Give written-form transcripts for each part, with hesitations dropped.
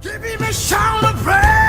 Give him a shout of praise.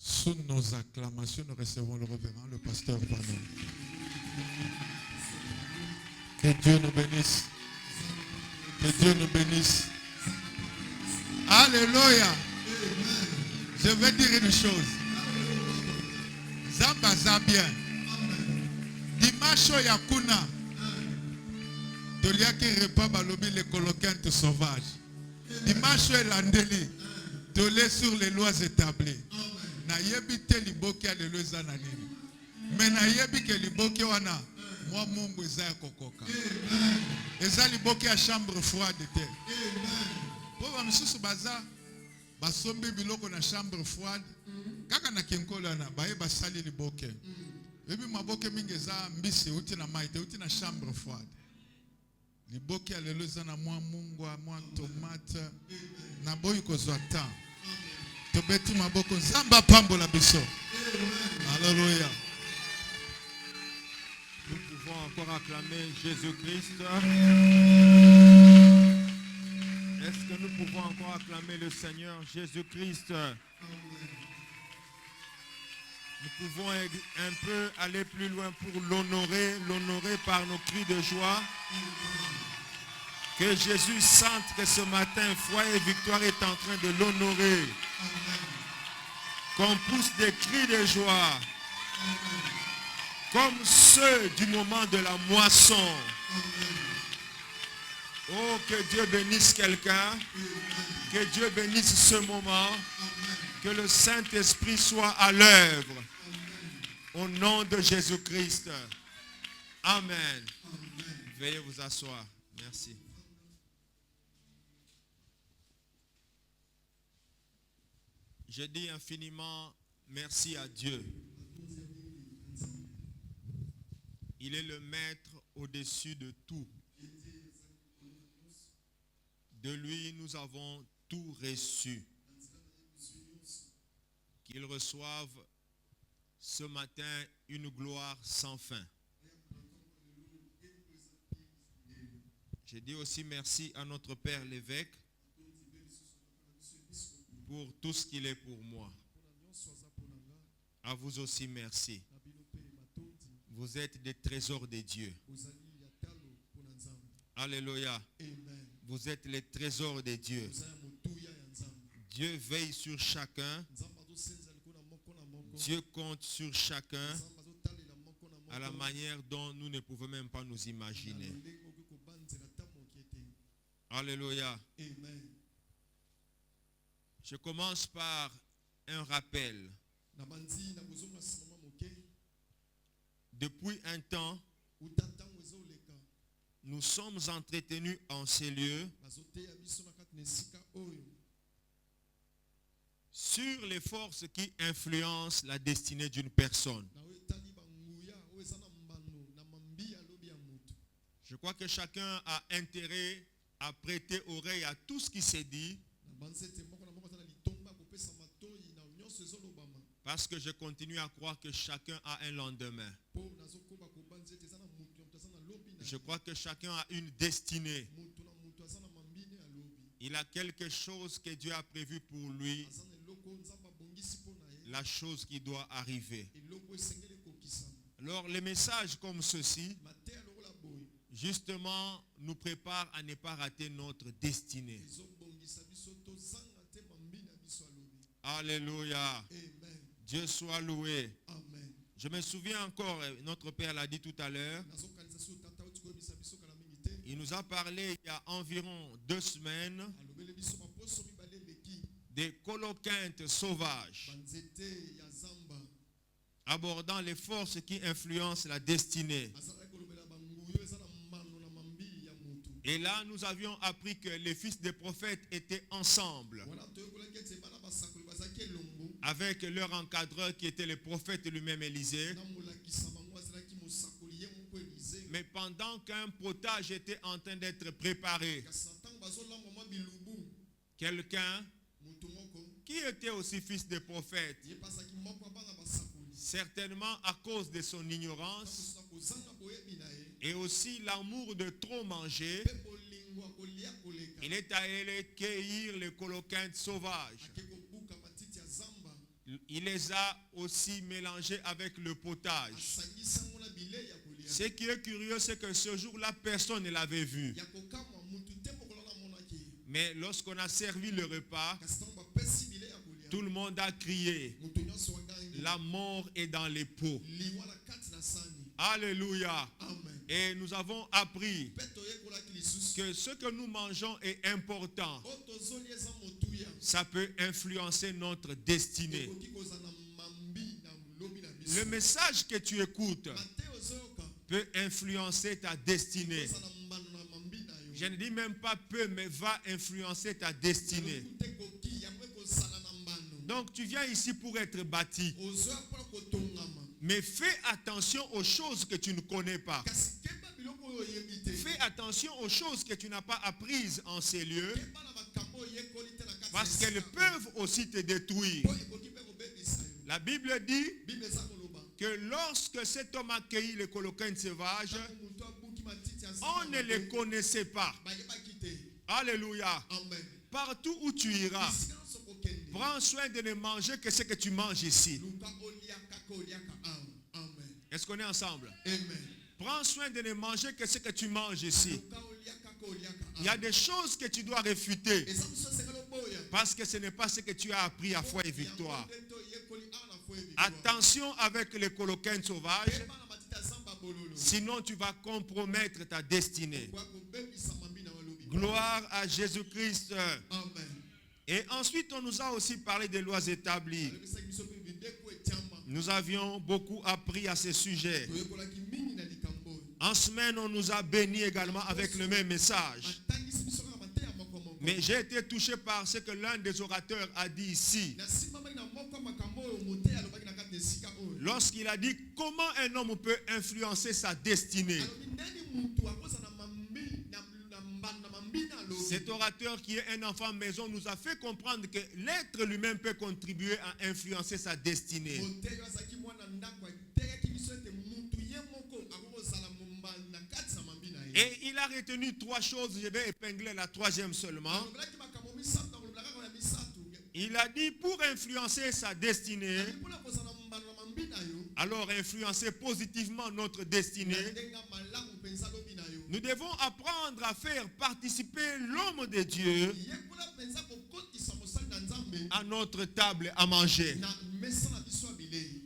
Sous nos acclamations, nous recevons le révérend, le pasteur Vanon. Que Dieu nous bénisse. Que Dieu nous bénisse. Alléluia. Je vais dire une chose. Zamba Zabien. Dimanche Yakuna. Tolia qui repas balobi les coloquantes sauvages. Dimanche Landeli. Tolé sur les lois établies. Na yebi te liboki alelo eza na nini. Mais na yebi ke liboki wana mwa mungu eza ya kokoka. Eza liboki ya chambre froide te. Po ba misusu baza basombi biloko na chambre froide. Kaka na kinkolo na baye basali liboki. Ebi maboke mingi eza mbisi uti na maite uti na chambre froide. Liboki ya lelo eza na mwa mungwa, mwa tomate. Na boyi kozwa temps. Tobeti maboko Nzambe apambola biso. Alléluia. Nous pouvons encore acclamer Jésus-Christ. Est-ce que nous pouvons encore acclamer le Seigneur Jésus-Christ? Nous pouvons un peu aller plus loin pour l'honorer par nos cris de joie. Que Jésus sente que ce matin, Foyer Victoire est en train de l'honorer. Qu'on pousse des cris de joie. Comme ceux du moment de la moisson. Oh, que Dieu bénisse quelqu'un. Que Dieu bénisse ce moment. Que le Saint-Esprit soit à l'œuvre. Au nom de Jésus-Christ. Amen. Veuillez vous asseoir. Merci. Je dis infiniment merci à Dieu. Il est le maître au-dessus de tout. De lui, nous avons tout reçu. Qu'il reçoive ce matin une gloire sans fin. Je dis aussi merci à notre Père l'évêque pour tout ce qu'il est pour moi. À vous aussi merci. Vous êtes des trésors de Dieu. Alléluia. Vous êtes les trésors de Dieu. Dieu veille sur chacun. Dieu compte sur chacun à la manière dont nous ne pouvons même pas nous imaginer. Alléluia. Je commence par un rappel. Depuis un temps, nous sommes entretenus en ces lieux sur les forces qui influencent la destinée d'une personne. Je crois que chacun a intérêt à prêter oreille à tout ce qui s'est dit, parce que je continue à croire que chacun a un lendemain. Je crois que chacun a une destinée. Il a quelque chose que Dieu a prévu pour lui, la chose qui doit arriver. Alors les messages comme ceci, justement, nous préparent à ne pas rater notre destinée. Alléluia. Dieu soit loué. Je me souviens encore, notre Père l'a dit tout à l'heure, il nous a parlé il y a environ 2 semaines des coloquintes sauvages, abordant les forces qui influencent la destinée. Et là, nous avions appris que les fils des prophètes étaient ensemble, avec leur encadreur qui était le prophète lui-même Élisée. Mais pendant qu'un potage était en train d'être préparé, quelqu'un qui était aussi fils de prophète, certainement à cause de son ignorance et aussi l'amour de trop manger, il est allé cueillir les coloquintes sauvages. Il les a aussi mélangés avec le potage. Ce qui est curieux, c'est que ce jour-là, personne ne l'avait vu. Mais lorsqu'on a servi le repas, tout le monde a crié, la mort est dans les pots. Alléluia. Et nous avons appris que ce que nous mangeons est important. Ça peut influencer notre destinée. Le message que tu écoutes peut influencer ta destinée. Je ne dis même pas peut, mais va influencer ta destinée. Donc tu viens ici pour être bâti. Mais fais attention aux choses que tu ne connais pas. Fais attention aux choses que tu n'as pas apprises en ces lieux, parce qu'elles peuvent aussi te détruire. La Bible dit que lorsque cet homme accueillit les Colocaines sauvages, on ne les connaissait pas. Alléluia. Partout où tu iras, prends soin de ne manger que ce que tu manges ici. Est-ce qu'on est ensemble? Prends soin de ne manger que ce que tu manges ici. Il y a des choses que tu dois réfuter, parce que ce n'est pas ce que tu as appris à foi et victoire. Attention avec les Colocaines sauvages, sinon tu vas compromettre ta destinée. Gloire à Jésus-Christ. Et ensuite, on nous a aussi parlé des lois établies. Nous avions beaucoup appris à ce sujet. En semaine, on nous a bénis également avec le même message. Mais j'ai été touché par ce que l'un des orateurs a dit ici. Lorsqu'il a dit comment un homme peut influencer sa destinée. Cet orateur qui est un enfant maison nous a fait comprendre que l'être lui-même peut contribuer à influencer sa destinée. Et il a retenu 3 choses, je vais épingler la 3e seulement. Il a dit pour influencer sa destinée, alors influencer positivement notre destinée, nous devons apprendre à faire participer l'homme de Dieu à notre table à manger.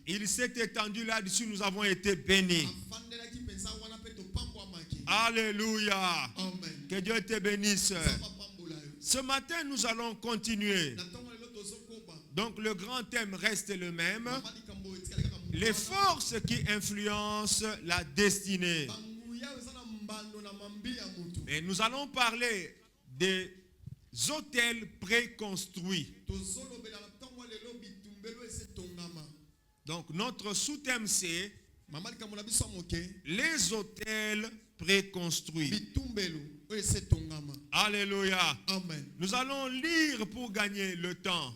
Il s'est étendu là-dessus, nous avons été bénis. Alléluia. Que Dieu te bénisse. Ce matin, nous allons continuer. Donc le grand thème reste le même. Les forces qui influencent la destinée. Et nous allons parler des hôtels préconstruits. Donc notre sous-thème c'est les hôtels préconstruits. Alléluia. Nous allons lire pour gagner le temps.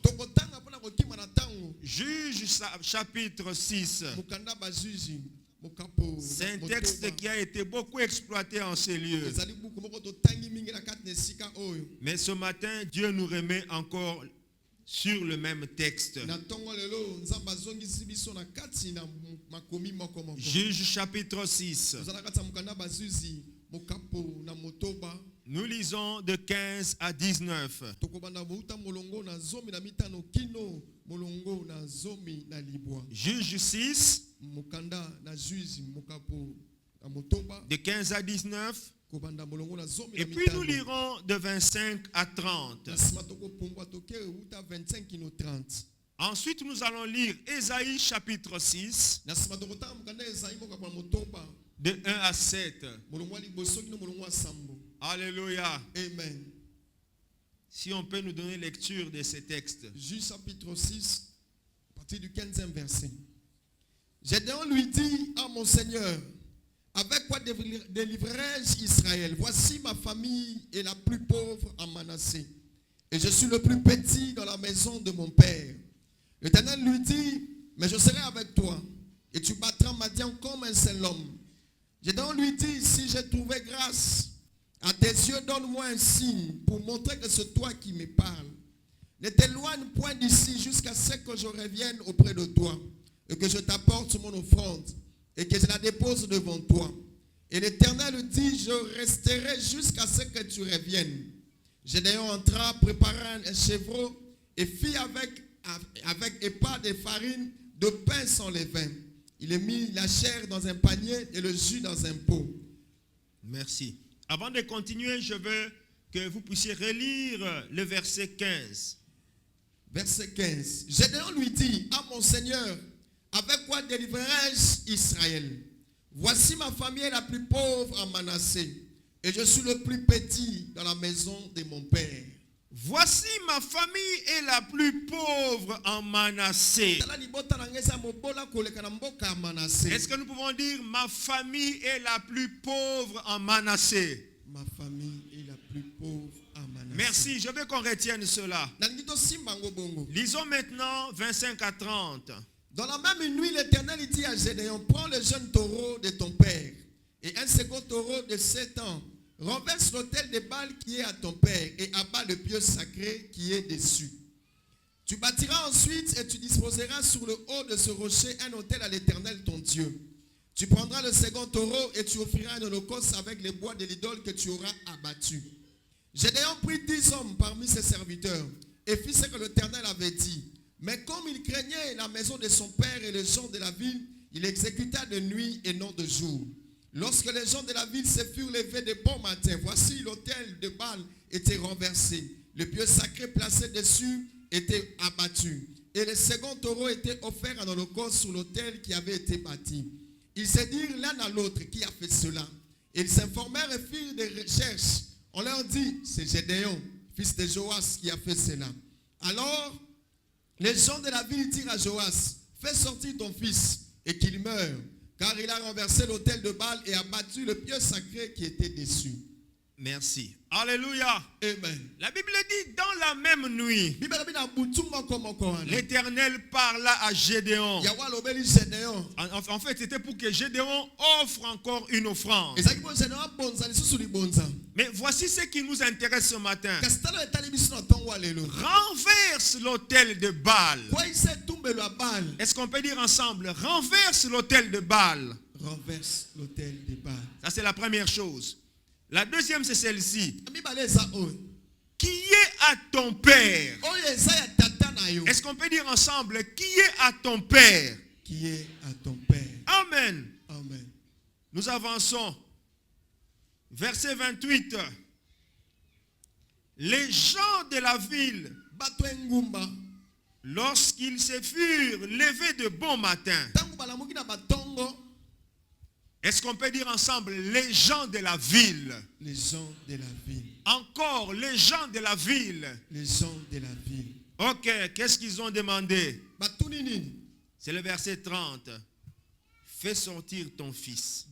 Juge chapitre 6. C'est un texte qui a été beaucoup exploité en ces lieux. Mais ce matin, Dieu nous remet encore sur le même texte. Juge chapitre 6. Nous lisons de 15 à 19. Juge 6. De 15 à 19. Et puis nous lirons de 25 à 30. Ensuite nous allons lire Ésaïe chapitre 6. De 1 à 7. Alléluia. Amen. Si on peut nous donner lecture de ces textes. Juge chapitre 6, à partir du 15e verset. Gédéon lui dit à mon Seigneur, avec quoi délivrerai-je Israël? Voici ma famille est la plus pauvre en Manassé. Et je suis le plus petit dans la maison de mon père. L'Éternel lui dit, mais je serai avec toi. Et tu battras Madian comme un seul homme. Gédéon lui dit, si j'ai trouvé grâce à tes yeux, donne-moi un signe pour montrer que c'est toi qui me parles. Ne t'éloigne point d'ici jusqu'à ce que je revienne auprès de toi et que je t'apporte mon offrande et que je la dépose devant toi. Et l'Éternel dit, je resterai jusqu'à ce que tu reviennes. Gédéon entra, prépara un chevreau et fit avec épat de farine de pain sans levain. Il a mis la chair dans un panier et le jus dans un pot. Merci. Avant de continuer, je veux que vous puissiez relire le verset 15. Verset 15. Gédéon lui dit, à mon Seigneur, avec quoi délivrerai-je Israël? Voici ma famille est la plus pauvre en Manassé, et je suis le plus petit dans la maison de mon père. Voici ma famille est la plus pauvre en Manassé. Tala libota na ngeza mobola koleka na mboka ya Manassé. Est-ce que nous pouvons dire ma famille est la plus pauvre en Manassé? Ma famille est la plus pauvre à Manassé. Merci, je veux qu'on retienne cela. Nalingi tosimba ngo bongo. Lisons maintenant 25 à 30. Dans la même nuit, l'Éternel dit à Gédéon, prends le jeune taureau de ton père et un second taureau de 7 ans. Renverse l'autel de Baal qui est à ton père et abat le pieu sacré qui est dessus. Tu bâtiras ensuite et tu disposeras sur le haut de ce rocher un autel à l'Éternel ton Dieu. Tu prendras le second taureau et tu offriras un holocauste avec les bois de l'idole que tu auras abattu. Gédéon prit 10 hommes parmi ses serviteurs et fit ce que l'Éternel avait dit. Mais comme il craignait la maison de son père et les gens de la ville, il exécuta de nuit et non de jour. Lorsque les gens de la ville se furent levés de bon matin, voici l'autel de Baal était renversé. Le pieu sacré placé dessus était abattu. Et le second taureau était offert en holocauste sur l'autel qui avait été bâti. Ils se dirent l'un à l'autre qui a fait cela. Ils s'informèrent et firent des recherches. On leur dit, c'est Gédéon, fils de Joas, qui a fait cela. Alors, les gens de la ville dirent à Joas, fais sortir ton fils et qu'il meure, car il a renversé l'autel de Baal et a battu le pieu sacré qui était dessus. Merci. Alléluia. Amen. La Bible dit dans la même nuit, l'Éternel parla à Gédéon. En fait, c'était pour que Gédéon offre encore une offrande. Mais voici ce qui nous intéresse ce matin. Renverse l'autel de Baal. Est-ce qu'on peut dire ensemble, renverse l'autel de Baal? Renverse l'autel de Baal. Ça, c'est la première chose. La deuxième, c'est celle-ci. Qui est à ton père? Est-ce qu'on peut dire ensemble, qui est à ton père? Qui est à ton père? Amen. Amen. Nous avançons. Verset 28. Les gens de la ville, lorsqu'ils se furent levés de bon matin. Est-ce qu'on peut dire ensemble, les gens de la ville? Les gens de la ville. Encore, les gens de la ville. Les gens de la ville. Ok, qu'est-ce qu'ils ont demandé? C'est le verset 30. Fais sortir ton fils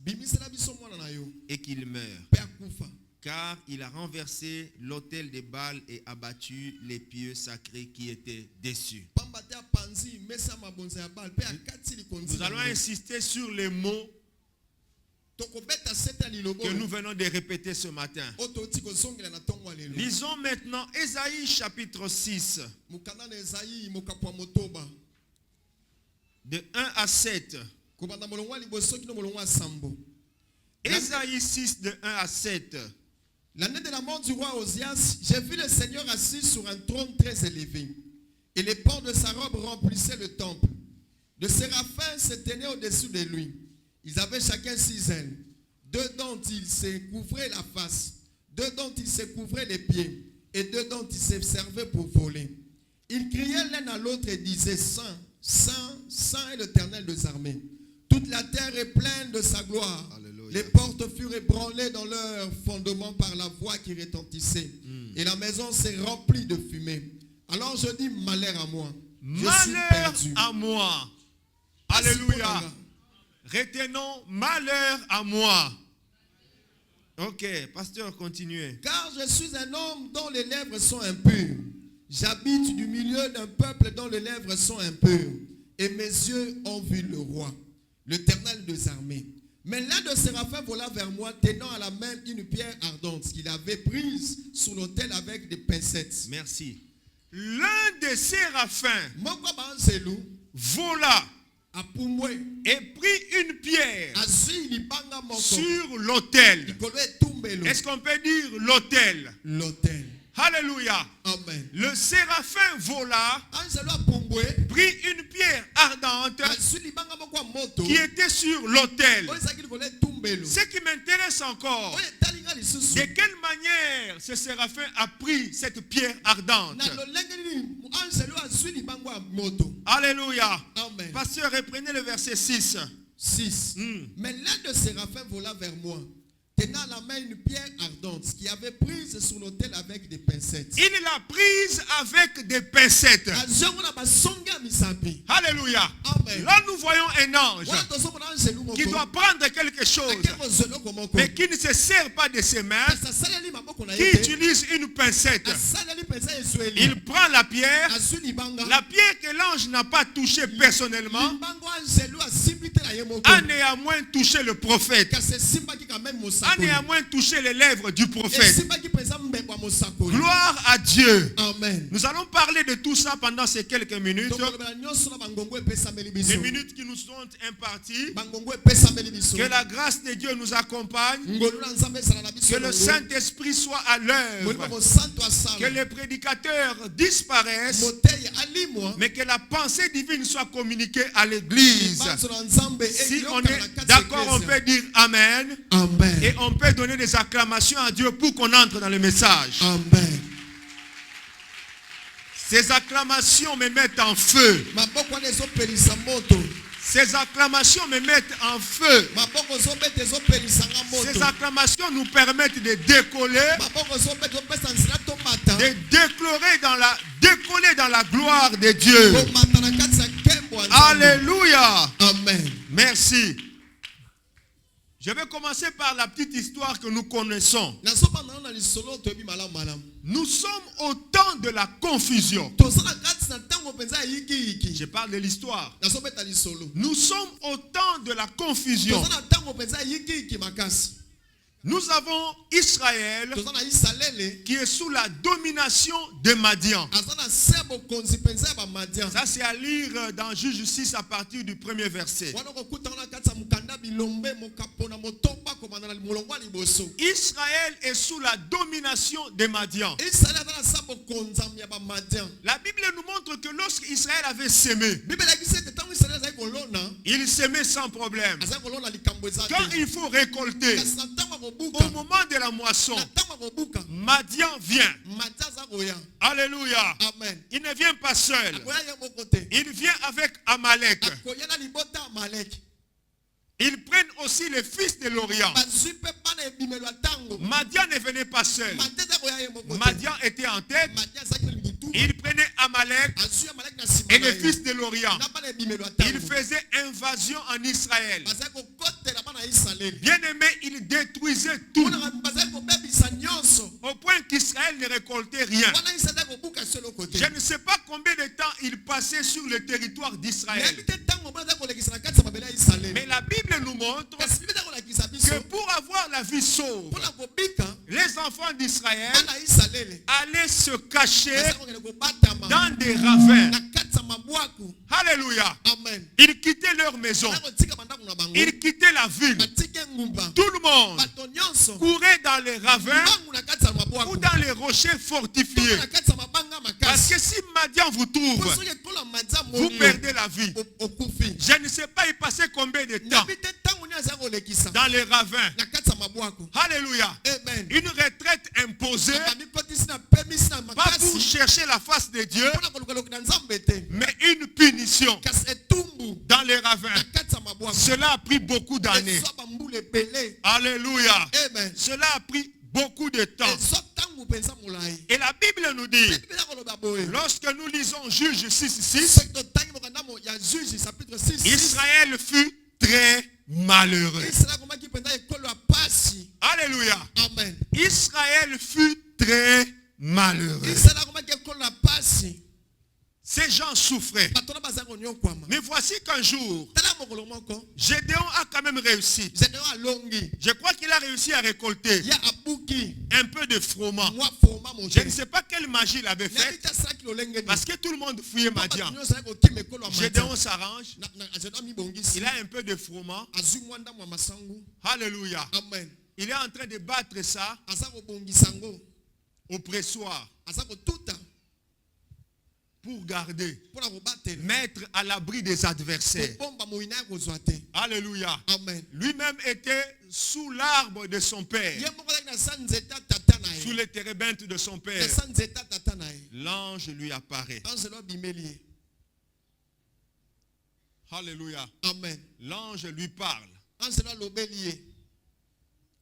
et qu'il meure. Car il a renversé l'autel de Baal et abattu les pieux sacrés qui étaient dessus. Nous allons insister sur les mots que nous venons de répéter ce matin. Lisons maintenant Ésaïe chapitre 6. De 1 à 7. Ésaïe 6 de 1 à 7. L'année de la mort du roi Osias, j'ai vu le Seigneur assis sur un trône très élevé. Et les pans de sa robe remplissaient le temple. De séraphins se tenaient au-dessus de lui. Ils avaient chacun 6 ailes. 2 dont ils se couvraient la face, 2 dont ils se couvraient les pieds, et 2 dont ils se servaient pour voler. Ils criaient l'un à l'autre et disaient, Saint, Saint, Saint est l'Éternel des armées. Toute la terre est pleine de sa gloire. Alléluia. Les portes furent ébranlées dans leur fondement par la voix qui retentissait. Et la maison s'est remplie de fumée. Alors je dis, malheur à moi. Malheur à moi. Alléluia. Retenons, malheur à moi. Ok, pasteur, continuez. Car je suis un homme dont les lèvres sont impures. J'habite du milieu d'un peuple dont les lèvres sont impures. Et mes yeux ont vu le roi, l'Éternel des armées. Mais l'un de séraphins vola vers moi, tenant à la main une pierre ardente qu'il avait prise sur l'autel avec des pincettes. Merci. L'un des séraphins vola et prit une pierre sur l'autel. Est-ce qu'on peut dire l'autel? L'autel. Alléluia. Amen. Le séraphin vola, prit une pierre ardente qui était sur l'autel. Ce qui m'intéresse encore, de quelle manière ce séraphin a pris cette pierre ardente? Alléluia. Amen. Pasteur, reprenez le verset 6. 6. Mais l'un de séraphins vola vers moi, tenant à la main une pierre ardente qui avait prise sur l'autel avec des pincettes. Il l'a prise avec des pincettes. Alléluia. Amen. Là, nous voyons un ange qui doit prendre quelque chose, mais qui ne se sert pas de ses mains, qui utilise une pincette. Il prend la pierre que l'ange n'a pas touchée personnellement, a néanmoins touché le prophète, a néanmoins touché les lèvres du prophète. Gloire à Dieu. Amen. Nous allons parler de tout ça pendant ces quelques minutes. Les minutes qui nous sont imparties. Que la grâce de Dieu nous accompagne. Que le Saint-Esprit soit à l'œuvre. Que les prédicateurs disparaissent. Mais que la pensée divine soit communiquée à l'église. Si on est d'accord, on peut dire Amen. Amen. Et on peut donner des acclamations à Dieu pour qu'on entre dans le message. Amen. Ces acclamations me mettent en feu. Ces acclamations me mettent en feu. Ces acclamations nous permettent de décoller, de décoller dans la gloire de Dieu. Alléluia. Amen. Merci. Je vais commencer par la petite histoire que nous connaissons. Nous sommes au temps de la confusion. Je parle de l'histoire. Nous sommes au temps de la confusion. Nous avons Israël qui est sous la domination de Madian. Ça, c'est à lire dans Juge 6 à partir du premier verset. Israël est sous la domination de Madian. La Bible nous montre que lorsque Israël avait sémé, il sémait sans problème. Quand il faut récolter, au moment de la moisson, Madian vient. Alléluia. Amen. Il ne vient pas seul. Il vient avec Amalek. Ils prennent aussi les fils de l'Orient. Madian ne venait pas seul. Madian était en tête. Il prenait Amalek et les fils de l'Orient. Il faisait invasion en Israël. Bien aimé, il détruisait tout. Au point qu'Israël ne récoltait rien. Je ne sais pas combien de temps il passait sur le territoire d'Israël. Mais la Bible nous montre que pour avoir la vie sauve, les enfants d'Israël allaient se cacher dans des ravins. Alléluia. Amen. Ils quittaient leur maison. Ils quittaient la ville. Tout le monde courait dans les ravins ou dans les rochers fortifiés. Parce que si Madian vous trouve, vous perdez la vie. Je ne sais pas il passait combien de temps dans les ravins. Alléluia. Amen. Une retraite imposée, pas pour chercher la face de Dieu, mais une punition dans les ravins. Cela a pris beaucoup d'années. Alléluia. Amen. Cela a pris beaucoup de temps. Et la Bible nous dit, lorsque nous lisons Juge 6:6, Israël fut très malheureux. Alléluia. Amen. Israël fut très malheureux. Ces gens souffraient. Mais voici qu'un jour, Gédéon a quand même réussi. Je crois qu'il a réussi à récolter un peu de froment. Je ne sais pas quelle magie il avait faite, parce que tout le monde fouillait Madian. Gédéon s'arrange. Il a un peu de froment. Alléluia. Amen. Il est en train de battre ça au pressoir pour garder, mettre à l'abri des adversaires. Alléluia. Amen. Lui-même était sous l'arbre de son père, sous les térébintes de son père. L'ange lui apparaît. Alléluia. Amen. L'ange lui parle.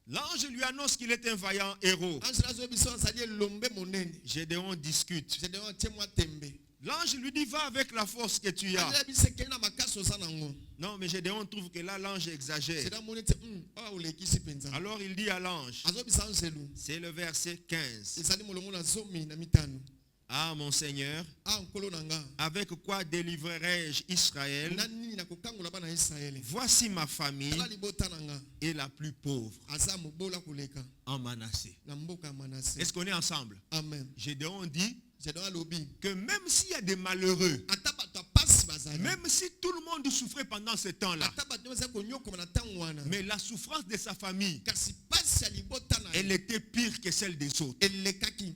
L'ange lui annonce qu'il est un vaillant héros. Ange nazo biso azali elombe monene. Gédéon discute. Gédéon tiens-moi tembe. L'ange lui dit, va avec la force que tu as. Ange biso kena makaso za nango. Non, mais Gédéon trouve que là, l'ange exagère. C'est dans mon ete olekisi penza. Alors il dit à l'ange, Azo bisa anzelu. c'est le verset 15. Ezali molongo na zomi na mitano. Ah, mon Seigneur, Ah nkolo nanga. avec quoi délivrerai-je Israël? Nani na kokangola bana Israël. Voici ma famille Ala libota nanga. est la plus pauvre Aza mobola koleka. en Manassé. Na mboka Manassé. Est-ce qu'on est ensemble? Amen. Gédéon dit Gédéon alobi. que même s'il y a des malheureux, Ata bato apasi bazali. même si tout le monde souffrait pendant ce temps-là, Ata bato baza konyokoma na tango wana. mais la souffrance de sa famille, Kasi pasi ya libota na. elle était pire que celle des autres. Elekaki.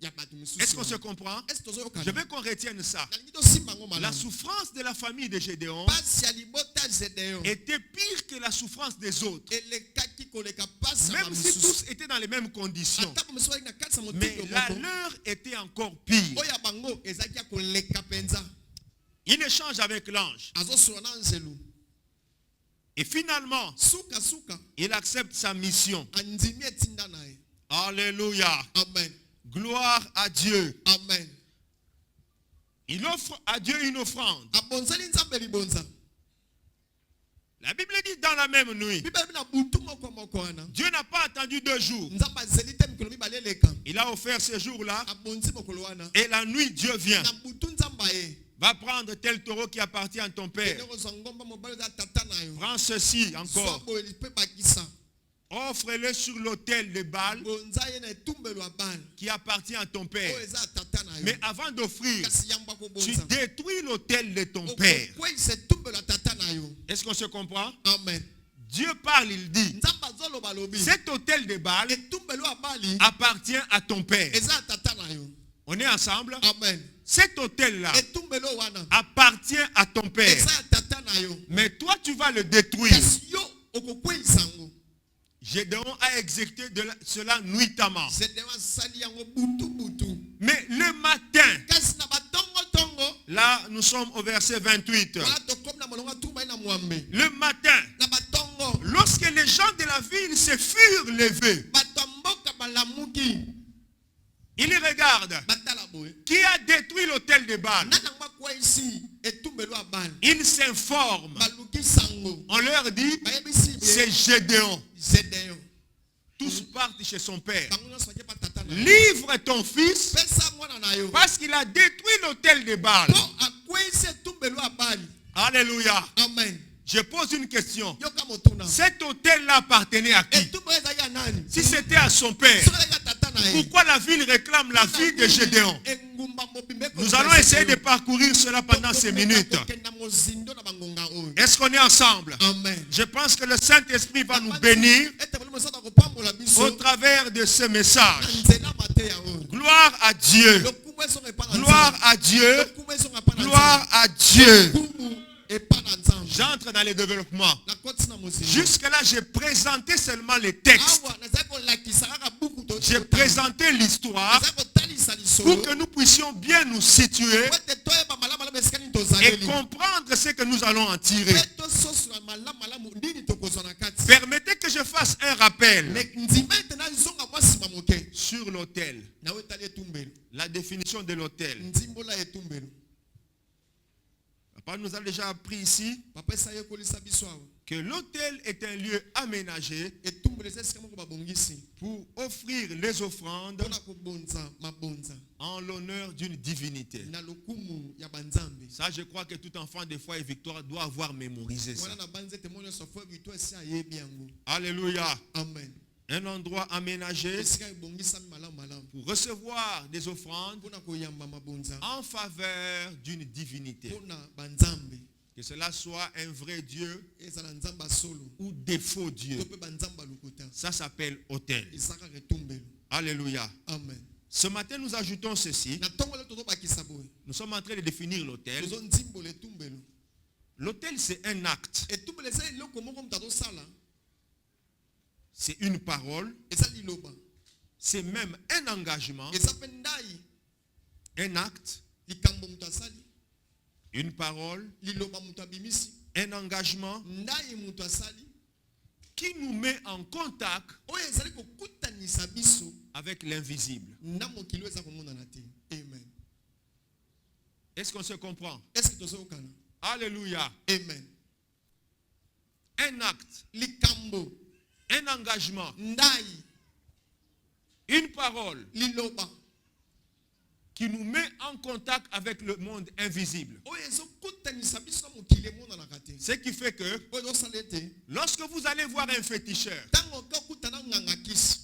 Ya bato misusu. Est-ce qu'on se comprend? Est-ce que tozo Je veux qu'on retienne ça. nalingi tosimba ngo La malamu. souffrance de la famille de Gédéon Pasi ya libota Gédéon. était pire que la souffrance des autres. Elekaki koleka pasi ya Même si misusu. tous étaient dans les mêmes conditions. Ata misusu ali na kati ya Mais motundo la moko. leur était encore pire. Oya bango ezaki ya koleka penza. Il échange avec l'ange. Azosula na nzelu. Et finalement, Suka suka. il accepte sa mission. Andimi etinda na ye. Alléluia. Amen. Gloire à Dieu. Amen. Il offre à Dieu une offrande. Abonzali nzambe libonza. La Bible dit dans la même nuit. Bible bina butu moko moko wana. Dieu n'a pas attendu 2 jours. Nzambe azeli te mikolo mibale eleka. Il a offert ce jour-là. Abonzi mokolo wana. Et la nuit, Dieu vient. Na butu nzamba ye. Va prendre tel taureau qui appartient à ton père. Ene kozwa ngomba mobali za tata na yo. Prends ceci encore. Soa boyeli pe bakisa. Offre-le sur l'autel de Baal Bonza ye na etumbelo ya bana. qui appartient à ton père. Oyo eza tata na yo. Mais avant d'offrir, Kasi yamba ko tu bonza. détruis l'autel de ton père. Okweyisa etumbelo ya tata na yo. Est-ce qu'on se comprend? Amen. Dieu parle, il dit, Nzambe azoloba lobi. cet autel de Baal Etumbelo ya bali. appartient à ton père. Eza ya tata na yo. On est ensemble? Amen. Cet autel-là Etumbelo wana. appartient à ton père. Eza ya tata na yo. Mais toi, tu vas le détruire. Kasi yo okokweyisa ngo. Gédéon a exécuté cela nuitamment. Gédéon asali yango butu butu. Mais le matin, Kasi na batongo tongo. là, nous sommes au verset 28. Wala tokomi na molongo tumba na mwambe. Le matin, Na batongo. lorsque les gens de la ville se furent levés, Bato mboka balamuki. ils regardent Batala boye. qui a détruit l'autel de Baal. Nana kwa ici etumbelo ya bana. Ils s'informent. Baluki sango. On leur dit, Bayebisi c'est Gédéon. Gédéon. Tous partent chez son père. Bango nyonso bakie pa tata na yo. Livre ton fils Pesa mwana na yo. parce qu'il a détruit l'autel de Baal. Po akweyisi etumbelo ya bali. Alléluia. Amen. Je pose une question. Yoka motuna. Cet autel-là appartenait à qui? Etumbelo ezali ya nani? Si c'était à son père, Soki ezali ya tata na ye. pourquoi la ville réclame la vie de Gédéon? Engumba mobimbe ko- Nous allons essayer de parcourir cela pendant ces minutes. Kokenda mozindo na bangonga oyo. Est-ce qu'on est ensemble? Amen. Je pense que le Saint-Esprit va nous bénir Ete molimo esala kopambola biso. au travers de ce message. Na nzela mateya oyo. Gloire à Dieu. Lokumu ezonga epa na Gloire Nzambe. à Dieu. Lokumu ezonga epa na Gloire à Dieu. Lokumu epa na Nzambe. J'entre dans le développement. Na koti na mozindo. Jusque-là, j'ai présenté seulement les textes. Awa nazali kolakisa kaka buku to- J'ai présenté l'histoire nazali kotalisa lisolo. pour que nous puissions bien nous situer Po ete toyeba malamu malamu esika nini et tozaleli. comprendre ce que nous allons en tirer. Pe tososula malamu malamu nini tokozwa na kati. Permettez que je fasse un rappel Me ndima ete nazonga mwa nsima moke. sur l'autel. Na oyo etali etumbelo. La définition de l'autel. Ndimbola etumbelo. Papa nous a déjà appris ici Papa esa yekolisa biso awa. que l'autel est un lieu aménagé Etumbelo eza esika moko babongisi. pour offrir les offrandes Mpona kobonza mabonza. en l'honneur d'une divinité. Na lokumu ya banzambe. Ça, je crois que tout enfant de foi et victoire doit avoir mémorisé ça. Mwana na banze ete mo nyonso fo bito esi ayebi yango. Alléluia. Amen. Un endroit aménagé Esika ebongisami malamu malamu. pour recevoir des offrandes Mpona koyamba mabonza. en faveur d'une divinité. Mpona banzambe. Que cela soit un vrai Dieu Ezala nzambe asolo. ou des faux dieux. To pe banzambe alukuta. Ça s'appelle autel. Ezaka etumbelo. Alléluia. Amen. Ce matin, nous ajoutons ceci. Na ntongo le tozobakisa boye. Nous sommes en train de définir l'autel. Tozondimbola etumbelo. L'autel, c'est un acte. Etumbelo eza eloko moko moto azosala. C'est une parole. Eza liloba. C'est même un engagement. Eza pe ndai. Un acte. Likambo moto asali. Une parole. Liloba moto abimisi. Un engagement Ndai moto asali. qui nous met en contact oyo ezali kokutanisa biso avec l'invisible. na mokili oyo eza komonana te. Amen. Est-ce qu'on se comprend? Est-ce que tozokana? Alléluia. Amen. Un acte, Likambo, un engagement, ndai, une parole liloba qui nous met en contact avec le monde invisible. oyo ezokutanisa biso na mokili emonanaka te. Ce qui fait que Oyo ezosala ete lorsque vous allez voir un féticheur, ntango okokutana nganga kisi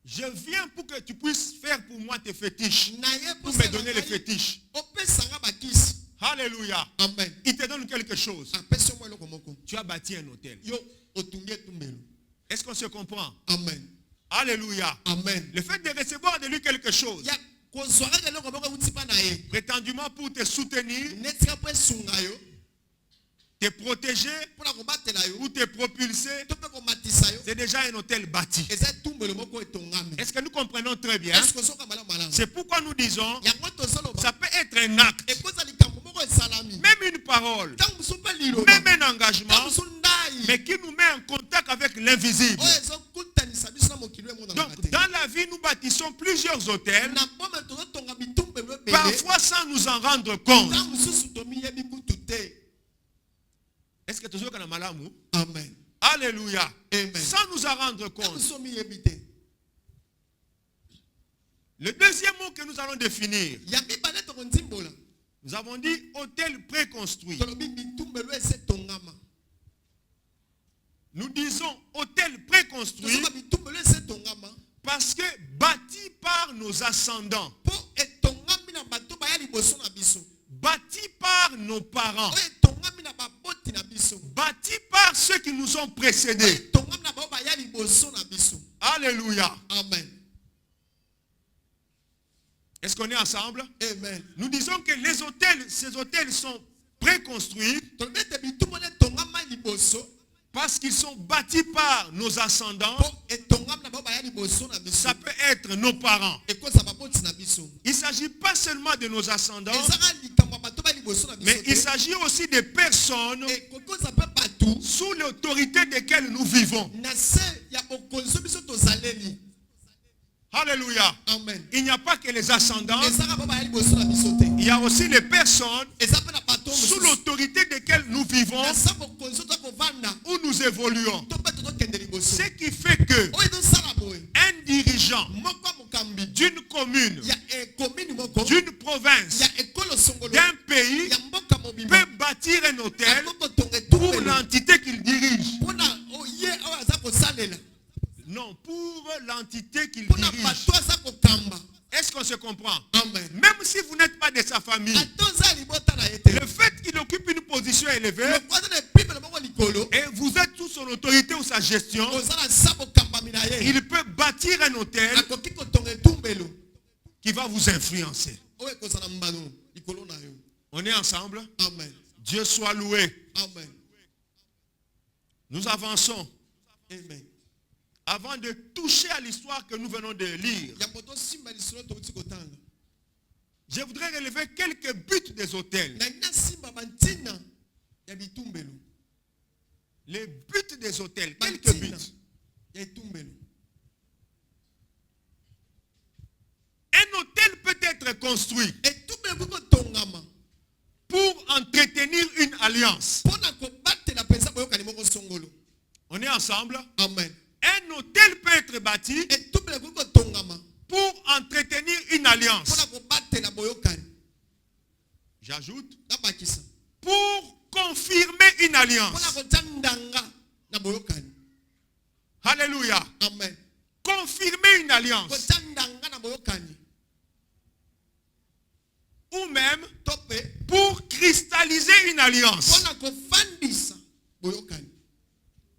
je viens pour que tu puisses faire pour moi tes fétiches, na ye pour me donner les fétiches. opesanga bakisi. Alléluia. Amen. Il te donne quelque chose. Apesi yo mwa eloko moko. Tu as bâti un hôtel. Yo otungi etumbelo. Est-ce qu'on se comprend? Amen. Alléluia. Amen. Le fait de recevoir de lui quelque chose, Ya kozwaka eloko moko euti mpa na ye prétendument pour te soutenir, netika mpo esunga yo te protéger, mpona kobatela yo ou te propulser, to mpe komatisa yo c'est déjà un hôtel bâti. eza etumbelo moko etongami. Est-ce que nous comprenons très bien? Est-ce que ozoka malamu malamu? C'est pourquoi nous disons, Yango tozoloba ça peut être un acte, ekoza likambo moko esalami même une parole, ntango mosusu mpe liloba même un ntango engagement, mosusu ndai mais qui nous met en contact avec l'invisible. oyo ezokutanisa biso na mokili oyo emonanaka Donc, te. dans la vie, nous bâtissons plusieurs hôtels, Na bome tozotonga bitumbelo ebele parfois sans nous en rendre compte. ntango mosusu tomiyebi kutu te. Est-ce que tu as un malamu? Amen. Alléluia. Amen. Sans nous en rendre Ntango compte. mosusu omiyebi te. Le deuxième mot que nous allons définir, Ya mibale tokondimbola nous avons dit hôtel préconstruit. tolobi bitumbelo ese etongama. Nous disons hôtel préconstruit Tozoka bitumbelo ese etongama parce que bâti par nos ascendants, mpo etongami na bato baya liboso na biso, bâti par nos parents, oyo etongami na baboti na biso, bâti par ceux qui nous ont oyo précédés. etongami na bao baya liboso na biso. Alléluia. Amen. Est-ce qu'on est ensemble? Amen. Nous disons que les hôtels, ces hôtels sont préconstruits Tolobi ete bitumbelo etongama liboso parce qu'ils sont bâtis par nos ascendants. mpo etongami na bao baya liboso na biso. Ça peut être nos parents. Ekoza baboti na biso. Il ne s'agit pas seulement de nos ascendants, Ezaka likambo ya bato baya liboso na biso mais il te. s'agit aussi des personnes Ekokoza mpe bato sous l'autorité desquelles nous vivons. na se ya bokonzi biso tozaleli. Alléluia. Amen. Il n'y a pas que les ascendants, Ezaka bao baya liboso na biso te. il y a aussi les personnes Eza mpe na bato sous mosusu l'autorité desquelles nous vivons, na sa bokonzi oza kovanda où nous évoluons. to mpe tozokende liboso. Ce qui fait que Oyo ezosala boye un dirigeant moko ya mokambi d'une commune, ya ekomini moko d'une province, ya ekolo songolo d'un pays ya mboka mobimba peut bâtir un hôtel akokotonga pour etumbelo l'entité qu'il dirige. mpona ye oyo aza kosalela Non, pour l'entité qu'il mpona dirige. bato aza kokamba. Est-ce qu'on se comprend? Amen. Même si vous n'êtes pas de sa famille, ata oza libota na ye te le fait qu'il occupe une position élevée lokwa aza na epimelo moko likolo et vous êtes sous son autorité ou sa gestion, oza na sa bokambami na ye il peut bâtir un hôtel akoki kotonga etumbelo qui va vous influencer. oyo ekozala mbano likolo na yo. On est ensemble? Amen. Dieu soit loué. Amen. Nous avançons. Amen. Avant de toucher à l'histoire que nous venons de lire, ya poto simba lisolo touti kotanga je voudrais relever quelques buts des hôtels. na ina simba bantina ya bitumbelo Les buts des hôtels, quelques bantina buts. ya etumbelo. Un hôtel peut être construit Etumbelo kuko tongama pour entretenir une alliance. mpona kobatela mpenza boyokani moko songolo. On est ensemble? Amen. Un hôtel peut être bâti Etumbelo kuko tongama pour entretenir une alliance. mpona kobatela boyokani. J'ajoute, Nabakisa pour confirmer une mpona alliance. kotya ndanga na boyokani. Alléluia. Amen. Confirmer une alliance. Kotya ndanga na boyokani Ou même to mpe pour cristalliser une alliance. mpona kofandisa boyokani.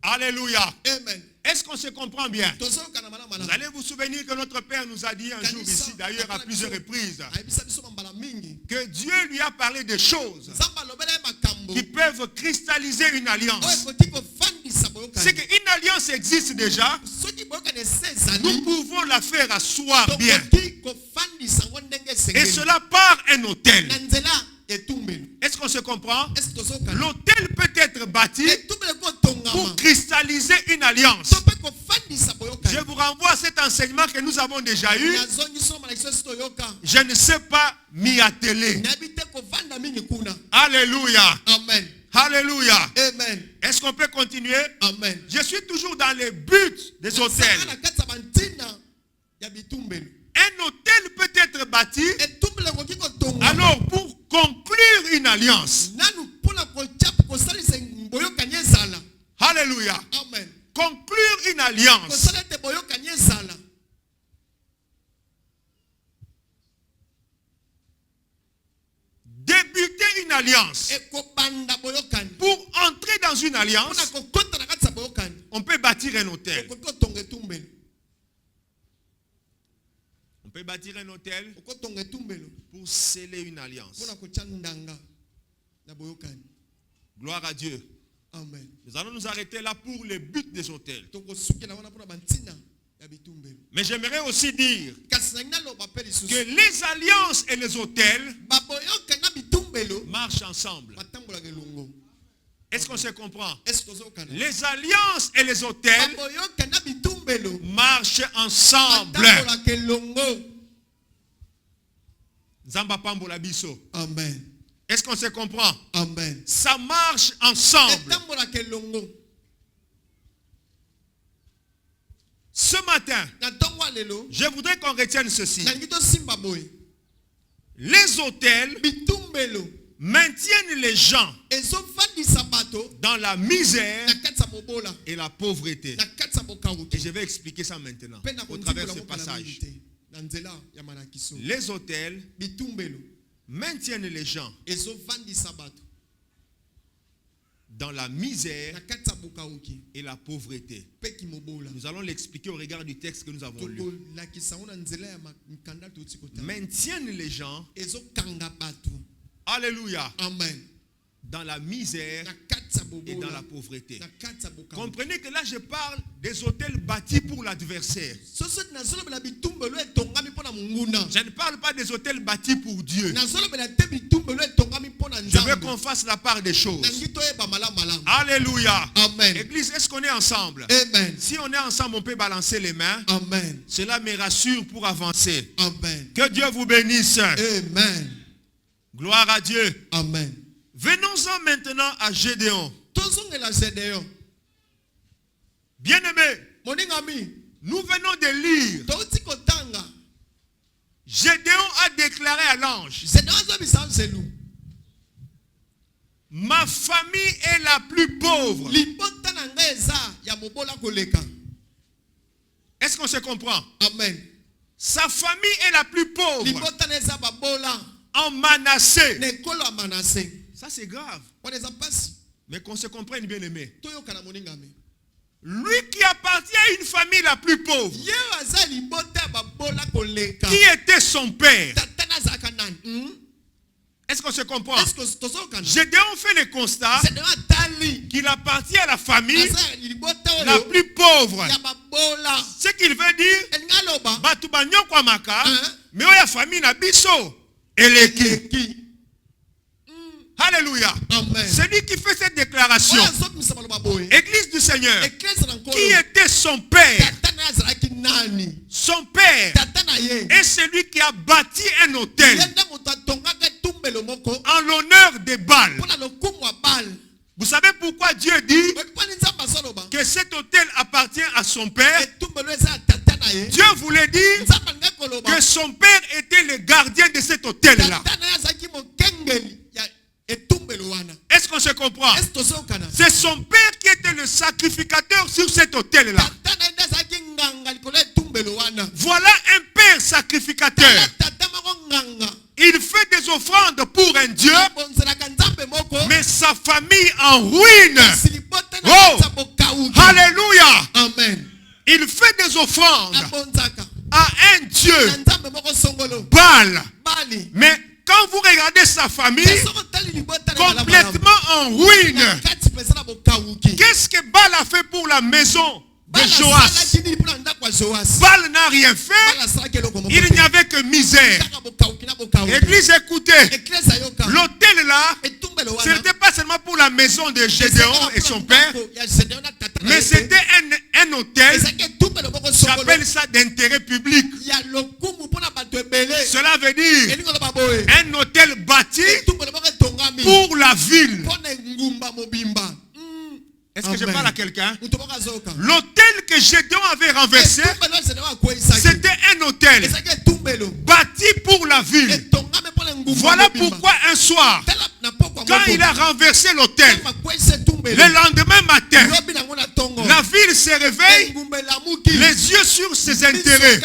Alléluia. Amen. Est-ce qu'on se comprend bien? Tozokana malamu Vous malamu. allez vous souvenir que notre Père nous a dit un jour ici, d'ailleurs à plusieurs reprises, ayebisa biso bambala mingi que Dieu lui a parlé de choses nzambe alobela ye makambo qui peuvent cristalliser une oyo alliance. ekoki kofandisa C'est boyokani. qu'une alliance existe déjà, Soki boyokani ese nous ezali pouvons la faire asseoir bien. tokoki kofandisa yango ndenge Et esengeli cela par un hôtel. na nzela etumbelo. Est-ce qu'on se comprend? Est-ce tozokana L'hôtel peut être bâti etumbelo ekotongama pour cristalliser une alliance. to mpe kofandisa boyokani. Je vous renvoie à cet enseignement que nous avons déjà eu. nazongiso malakisi oyo toyoka. Je ne sais pas m'y atteler. nayebi te kovanda mingi kuna. Alléluia. Amen. Alléluia. Amen. Est-ce qu'on peut continuer? Amen. Je suis toujours dans les buts des hôtels. na kati ya bantina ya bitumbelo. Un hôtel peut être bâti etumbelo ekoki kotonga. alors pour conclure une alliance. nanu mpona kosalisa boyokani ezala. Alléluia. Amen. Conclure une alliance. kosala ete boyokani ezala. Débuter une alliance. ekobanda boyokani. Pour entrer dans une alliance, mpona kokota na kati ya boyokani. on peut bâtir un hôtel. okoki kotonga etumbelo. On peut bâtir un hôtel okotonga etumbelo pour sceller une alliance. mpona kotya ndanga na boyokani. Gloire à Dieu. Amen. Nous allons nous arrêter là pour le but des hôtels. tokosukela wana mpona bantina ya bitumbelo. Mais j'aimerais aussi dire kasi nangi naloba mpe que lisusu. les alliances et les hôtels baboyoka na bitumbelo marchent ensemble. batambolaka elongo. Est-ce qu'on se comprend? esi tozokana. Les alliances et les hôtels baboyoka na bitumbelo marchent ensemble. batambolaka elongo. Nzamba pambola biso. Amen. Est-ce qu'on se comprend? Amen. Ça marche ensemble. etambolaka elongo. Ce matin, na ntongo ya lelo je voudrais qu'on retienne ceci. nalingi tosimba boye. Les hôtels bitumbelo maintiennent les gens ezofandisa bato dans la misère na kati ya mobola et la pauvreté. na kati ya Et bokawuki. je vais expliquer ça maintenant mpe na au travers kondimbola ce moko na mingi passage. te na nzela ya malakiso. Les hôtels bitumbelo maintiennent les gens ezofandisa bato dans la misère na kati ya bokawuki et la pauvreté. mpe kimobola. Nous allons l'expliquer au regard du texte que nous avons lu. tokolakisa ngo na nzela ya mikanda toti kotala. Maintiennent les gens, ezokanga bato. alléluia, Amen. dans la misère na kati ya et dans bobola la pauvreté. na kati ya bokawuki. Comprenez que là je parle des hôtels bâtis pour l'adversaire. soso nazolobela bitumbelo etongami mpo na monguna. Je ne parle pas des hôtels bâtis pour Dieu. nazolobela te bitumbelo etongami mpo na Je veux nzambe. qu'on fasse la part des choses. nangi toyeba malamu malamu. Alléluia. Amen. Église, est-ce qu'on est ensemble? Amen. Si on est ensemble, on peut balancer les mains. Amen. Cela me rassure pour avancer. Amen. Que Dieu vous bénisse. Amen. Gloire à Dieu. Amen. Venons-en maintenant à Gédéon. tozongela Gédéon. Bien-aimé, moningami nous venons de lire. touti kotanga. Gédéon a déclaré à l'ange, Gédéon azobisa nzelu. ma famille est la plus pauvre. libota na ngai eza ya mobola koleka. Est-ce qu'on se comprend? Amen. Sa famille est la plus pauvre libota na eza babola en Manassé. na ekolo ya Manase. Ça c'est grave. wana eza mpasi. Mais qu'on se comprenne bien aimé. toyokana moningami. Lui qui appartient à une famille la plus pauvre. ye aza libota ya babola koleka. Qui était son père? tata nazalaka nani? Est-ce qu'on se comprend? est-ce que tozokana? Gédéon fait le constat Gédéon atali. qu'il appartient à la famille aza libota la oyo plus pauvre. ya babola. Ce qu'il veut dire, elingi aloba batu banyoko amaka, Hein? mais oya famille na biso eleki. eleki. Alléluia. Amen. Celui qui fait cette déclaration, oyo azobimisa maloba boye. Église du Seigneur, eklesi na nkolo. qui était son père? tata na ye azalaki nani? Son père tata na ye est celui qui a bâti un hôtel ye nde moto atongaka etumbelo moko en l'honneur des Baals. mpo na lokumu ya bale. Vous savez pourquoi Dieu dit oyebi nzambe azoloba que cet hôtel appartient à son père? etumbelo eza ya tata na ye. Dieu voulait dire nzambe alingi koloba que son père était le gardien de cet hôtel-là. tata na ye azalaki mokengeli ya etumbelo wana. Est-ce qu'on se comprend? esi tozokana? C'est son père qui était le sacrificateur sur cet hôtel-là. tata na ye nde azalaki nganga likolo ya etumbelo wana. Voilà un père sacrificateur. tata moko nganga Il fait des offrandes pour un Dieu, abonzelaka nzambe moko mais sa famille en ruine. kasi libota na Oh! kati ya bokawuki. Alléluia. Amen. Il fait des offrandes abonzaka à un na Dieu, nzambe moko songolo Baal. bali. Mais quand vous regardez sa famille, Soko tali libota na malamu malamu. complètement en ruine. Na kati pesa na bokawuki. Qu'est-ce que Baal a fait pour la maison de Bala Joas? asalaki nini mpo na ndako ya Joas? Baal n'a rien fait. Bala asalaki eloko moko Il te. n'y avait que misère. Kaka bokawuki na bokawuki. Église, écoutez, Eklesi ayoka. l'hôtel là, Etumbelo ce wana. n'était pas seulement pour la maison de Gédéon et son père, Ya Gédéon na tata Mais c'était un hôtel, j'appelle ça d'intérêt public. Cela veut dire un hôtel bâti pour la ville. Est-ce que je parle à quelqu'un? L'hôtel que Gédéon avait renversé, c'était un hôtel bâti pour la ville. Voilà pourquoi un soir, quand il a renversé l'hôtel, le lendemain matin, la ville se réveille, les yeux sur ses intérêts.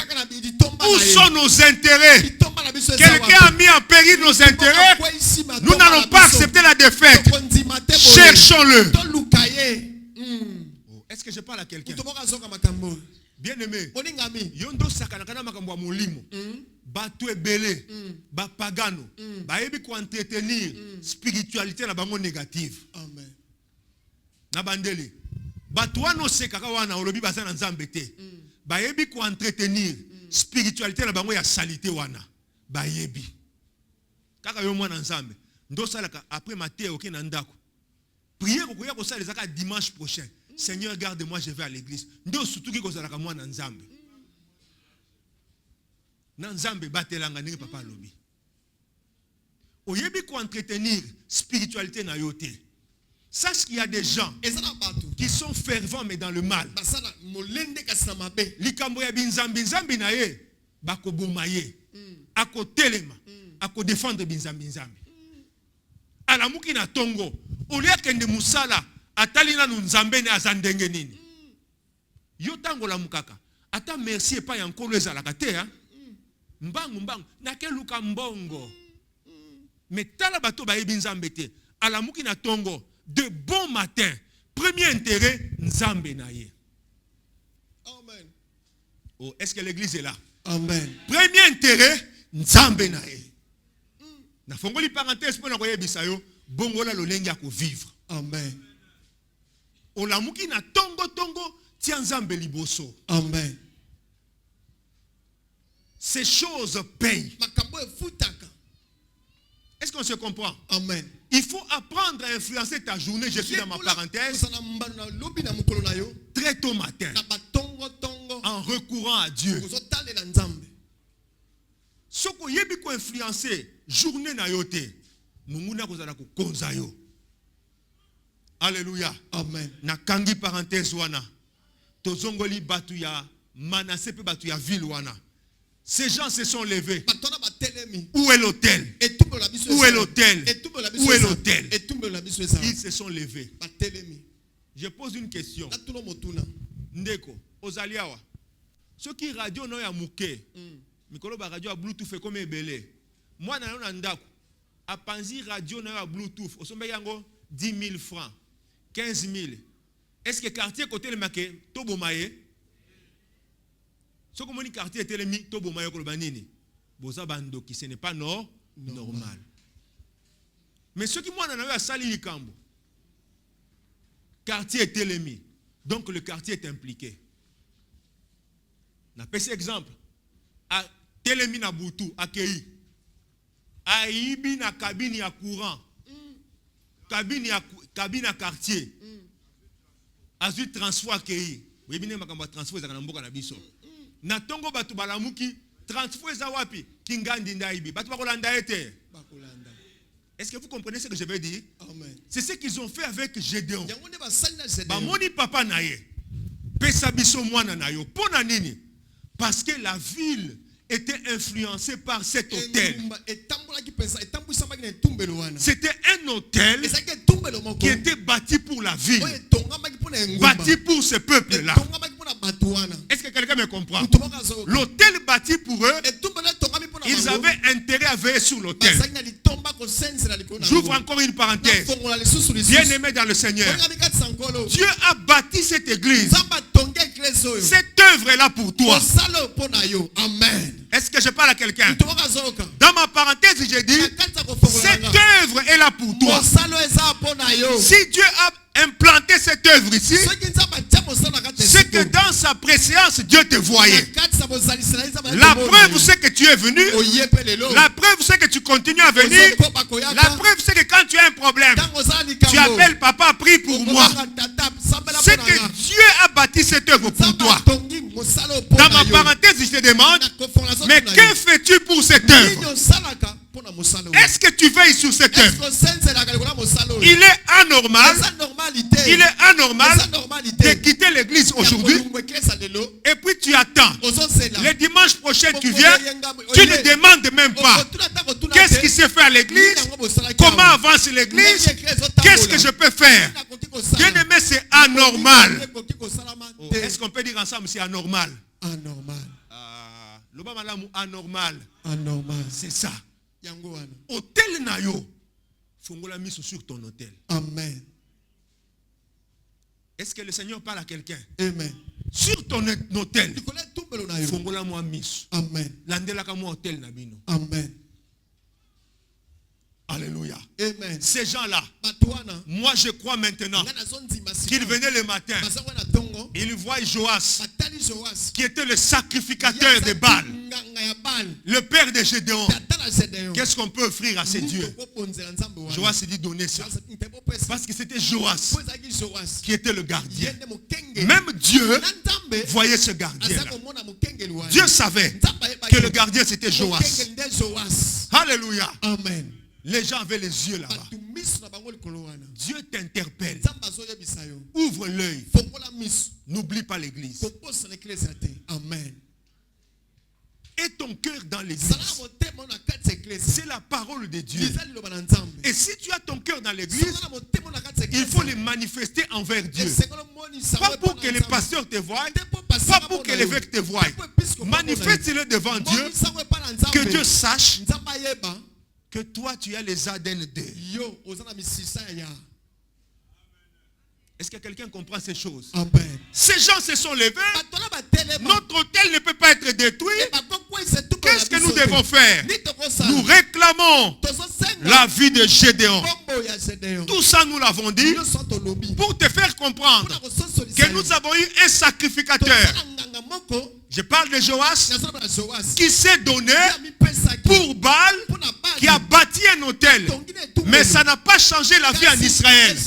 Où sont nos intérêts? Quelqu'un a mis en péril nos intérêts. Nous n'allons pas accepter la défaite. Cherchons-le. Est-ce que je parle à quelqu'un? Bien aimé, yondo sakanakana makambo molimo bato ebele ba pagano ba yebi ko entretenir spiritualité na bango négative. Amen. Na bandeli bato wana osekaka wana olobi baza na nzambe te ba yebi ko entretenir spiritualité na bango ya salité wana ba yebi kaka yo mwana nzambe ndo salaka après matin oké na ndako prier ko koya ko sala zaka dimanche prochain. Seigneur, garde-moi, je vais à l'église. Ndo surtout ki kozalaka mwana nzambe. Na nzambe batelanga ndenge papa lobi. Oyebi ko entretenir spiritualité na yote. Sache qu'il y a des gens qui sont fervents mais dans le mal. Likambo ya binzambi nzambi na ye bako boma ye. Ako telema, ako défendre binzambi nzambi. Alamuki na tongo, olia kende musala atalina nzambe ne azandenge nini. Yo tango la mukaka. Ata merci pa yankolo ezalaka te ha. Mbangu na keluka mbongo. Metala bato ba yebi nzambe te. Alamuki na tongo de bon matin. Premier intérêt nzambe na ye. Amen. Oh, est-ce que l'église est là? Amen. Premier intérêt nzambe na ye. Na fongoli parenthèse pour na koyebisa yo bongola lolengi ya ko vivre. Amen. Olamuki na tongo tia nzambe liboso. Amen. Ces choses payent. Est-ce qu'on se comprend? Amen. Il faut apprendre à influencer ta journée. Je suis dans ma parenthèse. Très tôt matin. En recourant à Dieu. Ce qu'on y a bien influencer journée na yote. Munguna kozala ko konza yo. Alléluia. Amen. Na kangi parenthèse wana. Tozongoli batu ya Manassé pe batu ya ville wana. Ces gens se sont levés. Où est l'hôtel? Où est l'hôtel? Où est l'hôtel? Ils se sont levés. Je pose une question. Ndeko, ozaliawa. Ceux qui radio no ya muke. Mikolo ba radio a Bluetooth comme ebele. Moi na ndako. A panzi radio no ya Bluetooth. Osombe yango 10 000 francs. 15 000. Est-ce que quartier côté le maquet, Tobomaye? Ce que mon quartier était le mi, Tobomaye Kolobanini. Boza Bandoki, ce n'est pas normal. Mais ce qui moi n'en a eu à Sali Kambo, quartier était le mi. Donc le quartier est impliqué. On a pris cet exemple. À Telemi na Boutou, à Kei. À Ibi na cabine à courant. Cabine à quartier. Azui transfert Kei. Oui, bien ma transfert na mboka na biso. Na tongo batu balamuki transfert za wapi Kingandi ndaibi. Batu bakolanda ete. Est-ce que vous comprenez ce que je veux dire? Amen. C'est ce qu'ils ont fait avec Gédéon. Ba moni papa na ye. Pesa biso mwana na yo. Pona nini? Parce que la ville était influencée par cet hôtel. C'était un hôtel qui était bâti pour la ville. Bâti pour ce peuple-là. Est-ce que quelqu'un me comprend? L'hôtel bâti pour eux, ils avaient intérêt à veiller sur l'hôtel. J'ouvre encore une parenthèse. Bien aimé dans le Seigneur, Dieu a bâti cette église. Cette œuvre est là pour toi. Amen. Est-ce que je parle à quelqu'un? Dans ma parenthèse, j'ai dit, cette œuvre est là pour toi. Si Dieu a implanté cette œuvre ici, c'est que dans sa préséance, Dieu te voyait. La preuve, c'est que tu es venu. La preuve, c'est que tu continues à venir. La preuve, c'est que quand tu as un problème, tu appelles papa, prie pour moi. C'est que Dieu bâti cette œuvre pour toi. Dans ma parenthèse, je te demande, mais que fais-tu pour cette œuvre? Est-ce que tu veilles sur cette œuvre? Il est anormal de quitter l'église aujourd'hui et puis tu attends. Le dimanche prochain tu viens, tu ne demandes même pas qu'est-ce qui s'est fait à l'église, comment avance l'église, qu'est-ce que je peux faire. Bien aimé, c'est anormal. Est-ce qu'on peut dire ensemble c'est anormal? Anormal. C'est ça. Hôtel Nayo. Fongola mis sur ton hôtel. Amen. Est-ce que le Seigneur parle à quelqu'un? Amen. Sur ton hôtel. Fongola moi mis. Amen. Landela ka mo hôtel na bino. Amen. Alléluia. Amen. Ces gens-là, moi je crois maintenant qu'ils venaient le matin. Ils voient Joas, qui était le sacrificateur de Baal, le père de Gédéon. Qu'est-ce qu'on peut offrir à ces dieux? Joas s'est dit donner ça. Parce que c'était Joas qui était le gardien. Même Dieu voyait ce gardien. Dieu savait que le gardien c'était Joas. Alléluia. Amen. Les gens avaient les yeux là-bas. Dieu t'interpelle. Ouvre l'œil. N'oublie pas l'église. Amen. Et ton cœur dans l'église. C'est la parole de Dieu. Et si tu as ton cœur dans l'église, il faut le manifester envers Dieu. Pas pour que les pasteurs te voient, pas pour que l'évêque te voie. Manifeste-le devant Dieu, que Dieu sache que toi tu as les ADN de. Est-ce que quelqu'un comprend ces choses? Amen. Ces gens se sont levés. Notre hôtel ne peut pas être détruit. Qu'est-ce que nous devons faire? Nous réclamons la vie de Gédéon. Tout ça nous l'avons dit pour te faire comprendre que nous avons eu un sacrificateur. Je parle de Joas qui s'est donné pour Baal, qui a bâti un hôtel. Mais ça n'a pas changé la vie en Israël.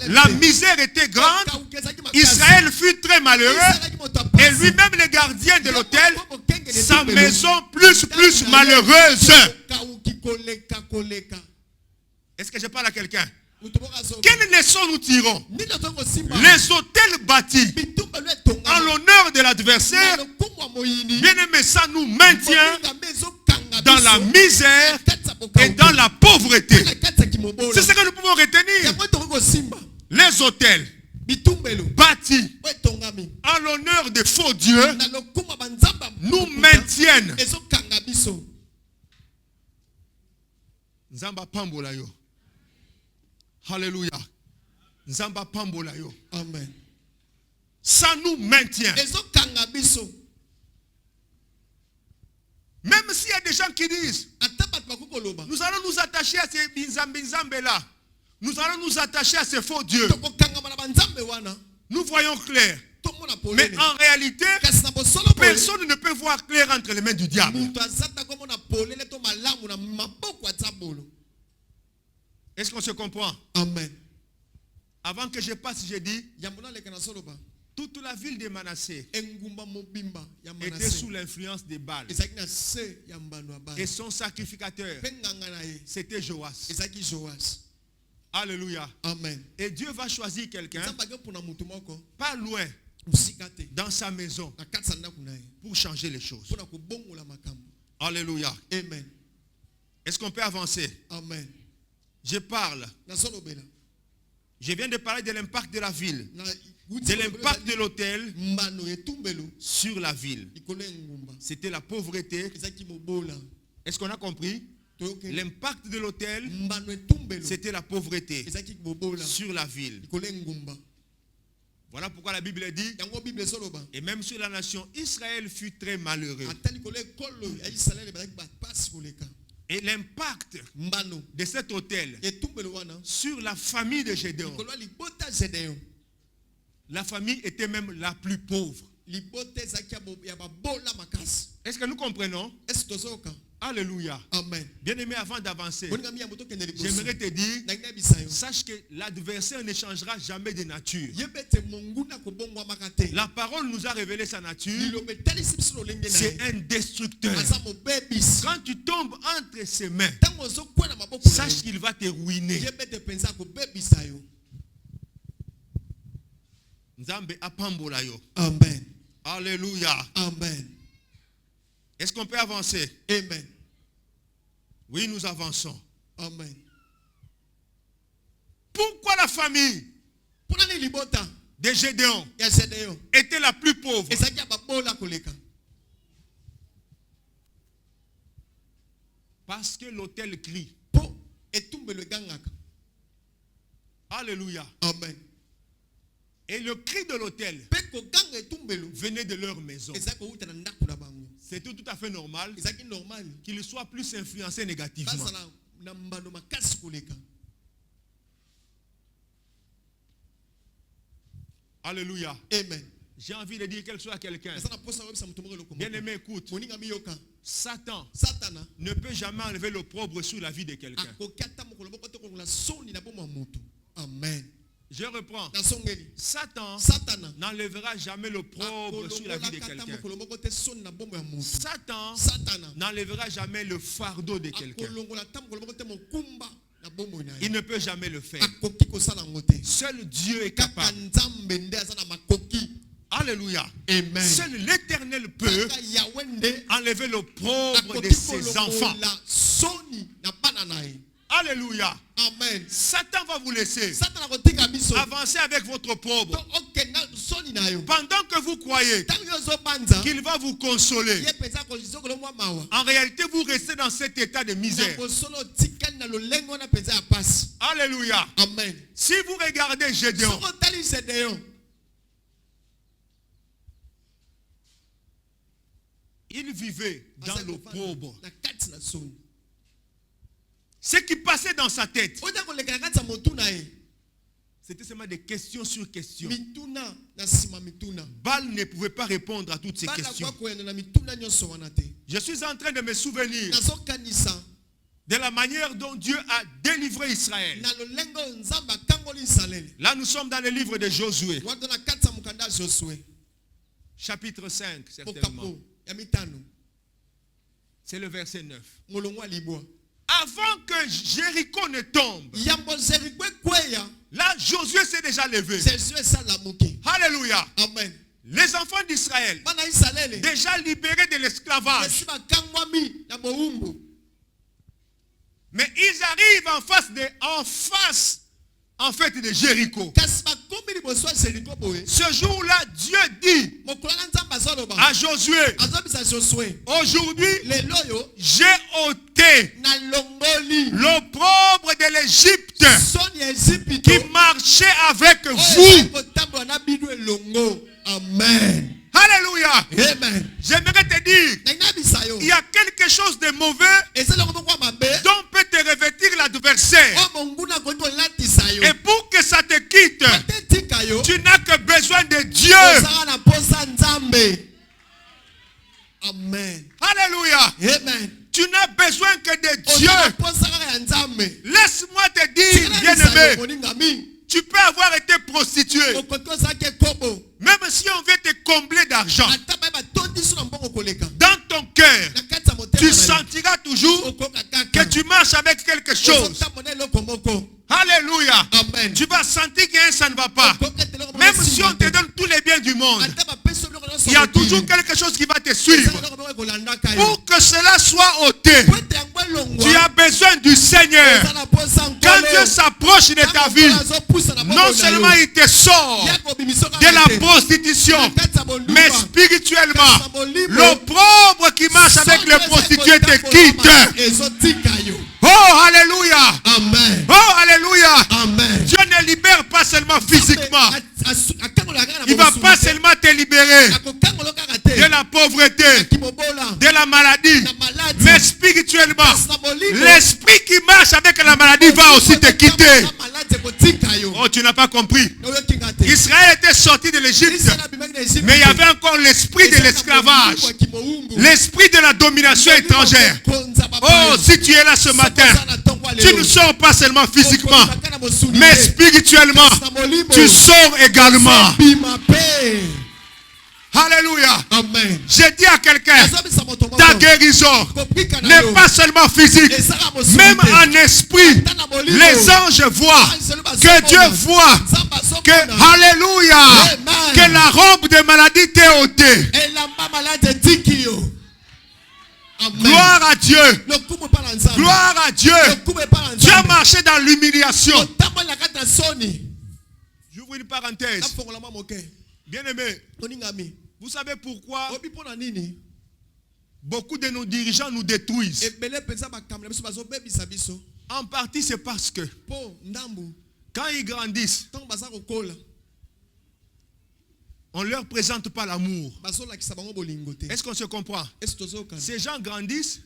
La misère était grande. Israël fut très malheureux. Et lui-même, le gardien de l'hôtel, sa maison plus malheureuse. Est-ce que je parle à quelqu'un? Quelle leçon nous tirons? Les hôtels bâtis en l'honneur de l'adversaire, bien aimé, ça nous maintient dans la misère et dans la pauvreté. C'est ce que nous pouvons retenir. Les hôtels bâtis en l'honneur de faux dieux nous maintiennent. Nzamba pambola yo. Alléluia. Nzamba pambola yo. Amen. Ça nous maintient. Même s'il y a des gens qui disent, nous allons nous attacher à ces binzambe là. Nous allons nous attacher à ces faux dieux. Nous voyons clair. Mais en réalité, personne ne peut voir clair entre les mains du diable. Est-ce qu'on se comprend? Amen. Avant que je passe, j'ai dit, toute la ville de Manassé était sous l'influence des Baal. Et son sacrificateur, c'était Joas. Alléluia. Amen. Et Dieu va choisir quelqu'un, pas loin, dans sa maison, pour changer les choses. Alléluia. Amen. Est-ce qu'on peut avancer? Amen. Je parle. Je viens de parler de l'impact de la ville, de l'impact de l'hôtel sur la ville. C'était la pauvreté. Est-ce qu'on a compris? L'impact de l'hôtel, c'était la pauvreté sur la ville. Voilà pourquoi la Bible dit, et même sur la nation, Israël fut très malheureux. Et l'impact de cet hôtel sur la famille de Gédéon, la famille était même la plus pauvre. Est-ce que nous comprenons? Alléluia. Amen. Bien-aimé, avant d'avancer, Bolinga mi ya moto kende liboso. j'aimerais te dire, Na ngai bisa yo. sache que l'adversaire ne changera jamais de nature. Yebete monguna ko bongwa makate. La parole nous a révélé sa nature. Lilobe talisi biso lolenge na. C'est un destructeur. Asa mo bebis. Quand tu tombes entre ses mains, Tango zo kwa na maboko. sache qu'il va te ruiner. Yebete pensa ko bebisa yo. Nzambe apambola yo. Amen. Alléluia. Amen. Est-ce qu'on peut avancer? Amen. Oui, nous avançons. Amen. Pourquoi la famille Pour nani libota de Gédéon ya Gédéon était la plus pauvre? ezaki babola koleka? Parce que l'autel crie. Po etumbelo gangaka. Alléluia. Amen. Et le cri de l'autel Pe ko ganga etumbelo venait de leur maison. ezaki uta na ndako na bango. C'était tout à fait normal Ezaki normal. qu'ils soient plus influencés négativement. Basala na mbano makasi koleka. Alléluia. Amen. J'ai envie de dire quelque chose à quelqu'un. Eza na posa webisa mutomoko lokoma. Bien-aimé, écoute. Moninga miyoka. Satan Satana ne peut jamais enlever l'opprobre sur la vie de quelqu'un. akokata mokolo moko to kongola soni na bomo mutu. Amen. Je reprends. Na songeli. Satan Satana n'enlèvera jamais l'opprobre sur la vie de quelqu'un. mokolo moko te soni na bomo ya mutu. Satan Satana n'enlèvera jamais le fardeau de quelqu'un. akolongola ta mokolo moko te mokumba na bomo na Il ye. ne peut jamais le faire. Akoki kosala ngo te. Seul Dieu est Kaka capable. nzambe nde aza na makoki. Alléluia. Amen. Seul l'Éternel peut Kaka Yahweh nde enlever l'opprobre de akoki ses enfants. kolongola soni na bana na ye. Alléluia. Amen. Satan va vous laisser Satana akotika biso. avancer avec votre opprobre To okenda soni na yo. pendant que vous croyez Tango yo zo banza. qu'il va vous consoler. Ye pensa ko zokolo mwa mawa. En réalité, vous restez dans cet état de Na misère. kosolo tikani na lolengo na pensa ya pasi. Alléluia. Amen. Si vous regardez Gédéon, Soko tali Gédéon. il vivait dans l'opprobre. Na kati na soni. Ce qui passait dans sa tête, Oja koleka na kati ya motuna ye. c'était seulement des questions sur questions. Mituna na sima mituna. Baal ne pouvait pas répondre à toutes ces Bana questions. kwa koyenda na mituna nyonso wana te. Je suis en train de me souvenir Nazokanisa de la manière dont Dieu a délivré Israël. na lolengo nzamba kangoli Israeli. Là, nous sommes dans le livre de Josué, Watu na kati ya mukanda Josué. chapitre 5, certainement. Pokapo ya mitano. C'est le verset 9. Molongo alibwa. Avant que Jéricho ne tombe, Yambo Jericho kweya. là, Josué s'est déjà levé. Jésus sala muki. Alléluia. Amen. Les enfants d'Israël, Bana Israeli. déjà libérés de l'esclavage, Yesiba kangwami na boumbu. mais ils arrivent en fait de Jéricho. Kasi bakomi liboso ya Jericho boye. Ce jour-là, Dieu dit Mokolo na nzamba azoloba. à Josué, Azobisa Josué. aujourd'hui, Lelo yo j'ai ôté na longoli. l'opprobre de l'Égypte Soni ya Égypte. qui marchait avec Oyo vous. kotambola na bino elongo. Amen. Alléluia. Amen. J'aimerais te dire, Na inabisa yo. il y a quelque chose de mauvais Ezelongo moko mabe. dont peut te revêtir l'adversaire. O monguna ko to latisa yo. Et pour que ça te quitte, Tetika yo. tu n'as que besoin de Dieu. Ozala na posa nzambe. Amen. Alléluia. Amen. Tu n'as besoin que de Dieu. Ozala na posa ya nzambe. Laisse-moi te dire, bien-aimé, Bien-aimé. tu peux avoir été prostitué. Okoto sa ke kobo. Même si on veut te combler d'argent, Ata ba tondi so na mbongo koleka. dans ton cœur, Na kati ya motema. tu sentiras toujours okoka kaka. que tu marches avec quelque chose. Ozotamona eloko moko. Alléluia. Amen. Tu vas sentir que ça ne va pas. Même si on te donne tous les biens du monde, il y a toujours quelque chose qui va te suivre. Pour que cela soit ôté, tu as besoin du Seigneur. Quand Dieu s'approche de ta vie, non seulement il te sort de la prostitution, mais spirituellement, l'opprobre qui marche avec les prostituées te quitte. Oh, alléluia. Amen. Oh, alléluia. Amen. Dieu ne libère pas seulement physiquement. Il ne va pas seulement te libérer de la pauvreté, de la maladie, mais spirituellement, l'esprit qui marche avec la maladie va aussi te quitter. Oh, tu n'as pas compris. Israël était sorti de l'Égypte, mais il y avait encore l'esprit de l'esclavage, l'esprit de la domination étrangère. Oh, si tu es là ce matin, tu ne sors pas seulement physiquement, mais spirituellement, tu sors également. Alléluia. Amen. J'ai dit à quelqu'un, ta guérison n'est pas seulement physique, même en esprit. Les anges voient, que Dieu voit, que, alléluia, que la robe de maladie t'est ôtée. Gloire à Dieu. Gloire à Dieu. Tu as marché dans l'humiliation. J'ouvre une parenthèse. Bien-aimé, vous savez pourquoi beaucoup de nos dirigeants nous détruisent? En partie, c'est parce que quand ils grandissent, on ne leur présente pas l'amour. Est-ce qu'on se comprend? Ces gens grandissent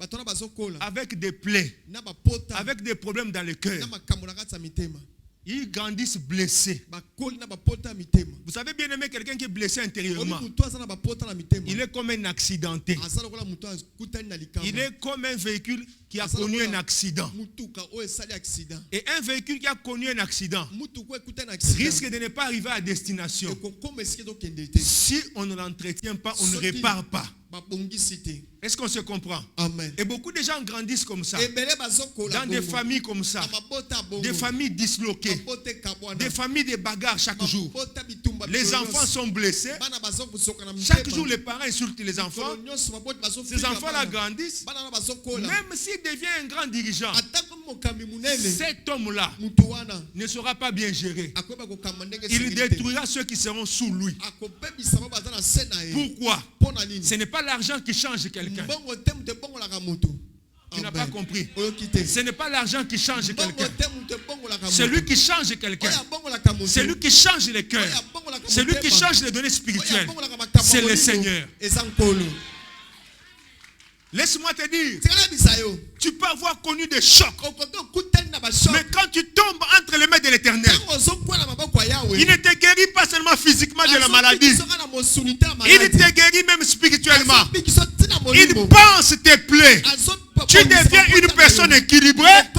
avec des plaies, avec des problèmes dans le cœur. Ils grandissent blessés. Vous savez bien aimer quelqu'un qui est blessé intérieurement. Il est comme un accidenté. Il est comme un véhicule qui a connu un accident. Et un véhicule qui a connu un accident risque de ne pas arriver à destination. Si on ne l'entretient pas, on ne répare pas. Est-ce qu'on se comprend? Amen. Et beaucoup de gens grandissent comme ça, dans des familles comme ça, des familles disloquées, des familles de bagarres chaque jour. Les enfants sont blessés. Chaque jour, les parents insultent les enfants. Ces enfants-là grandissent. Même s'il devient un grand dirigeant, cet homme-là ne sera pas bien géré. Il détruira ceux qui seront sous lui. Pourquoi? Ce n'est pas l'argent qui change quelqu'un. Tu n'as pas compris. Ce n'est pas l'argent qui change quelqu'un. C'est lui qui change quelqu'un. C'est lui qui change les cœurs. C'est lui qui change les données spirituelles. C'est le Seigneur. Laisse-moi te dire, tu peux avoir connu des chocs, mais quand tu tombes entre les mains de l'Éternel, il ne te guérit pas seulement physiquement de la maladie, il te guérit même spirituellement. Il pense tes plaies. Tu deviens une personne équilibrée,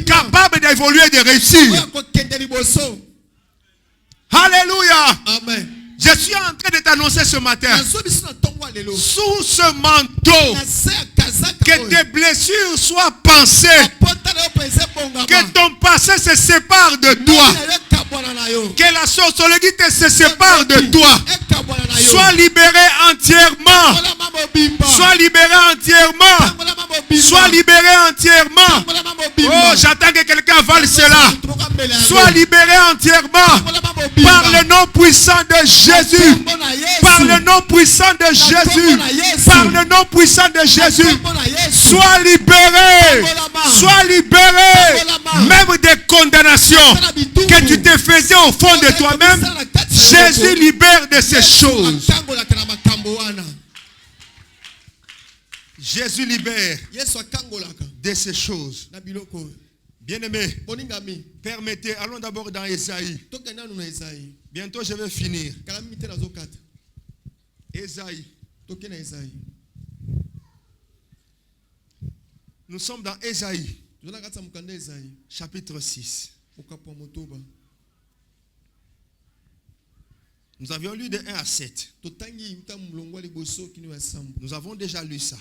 capable d'évoluer et de réussir. Alléluia. Amen. Je suis en train de t'annoncer ce matin, sous ce manteau, que tes blessures soient pansées, que ton passé se sépare de toi, que la sorcellerie se sépare de toi. Sois libéré entièrement. Sois libéré entièrement. Sois libéré entièrement. Oh, j'attends que quelqu'un vale cela. Sois libéré entièrement par le nom puissant de Jésus. Par le nom puissant de Jésus. Par le nom puissant de Jésus. Sois libéré. Sois libéré. Même des condamnations que tu te faisais au fond de toi-même, Jésus libère de ces choses. Jésus libère de ces choses. Bien-aimé, permettez, allons d'abord dans Ésaïe. Bientôt je vais finir. Ésaïe. Nous sommes dans Ésaïe, chapitre 6. Nous avions lu de 1 à 7. Nous avons déjà lu ça.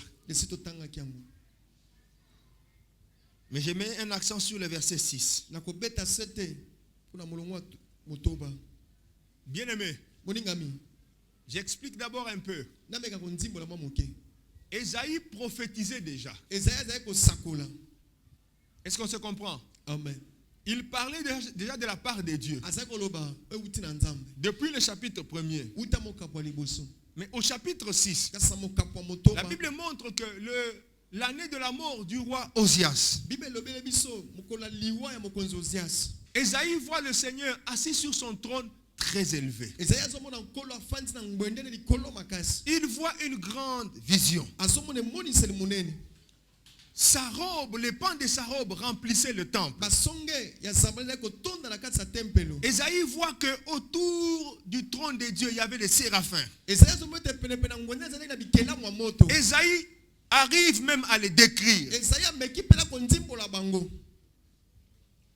Mais je mets un accent sur le verset 6. Bien-aimé, j'explique d'abord un peu. Ésaïe prophétisait déjà. Est-ce qu'on se comprend? Amen. Il parlait déjà de la part de Dieu. Depuis le chapitre 1er. Mais au chapitre 6, la Bible montre que l'année de la mort du roi Osias, Ésaïe voit le Seigneur assis sur son trône très élevé. Il voit une grande vision. sa robe, les pans de sa robe remplissaient le temple. Ésaïe voit que autour du trône de Dieu, il y avait des séraphins. Ésaïe arrive même à les décrire.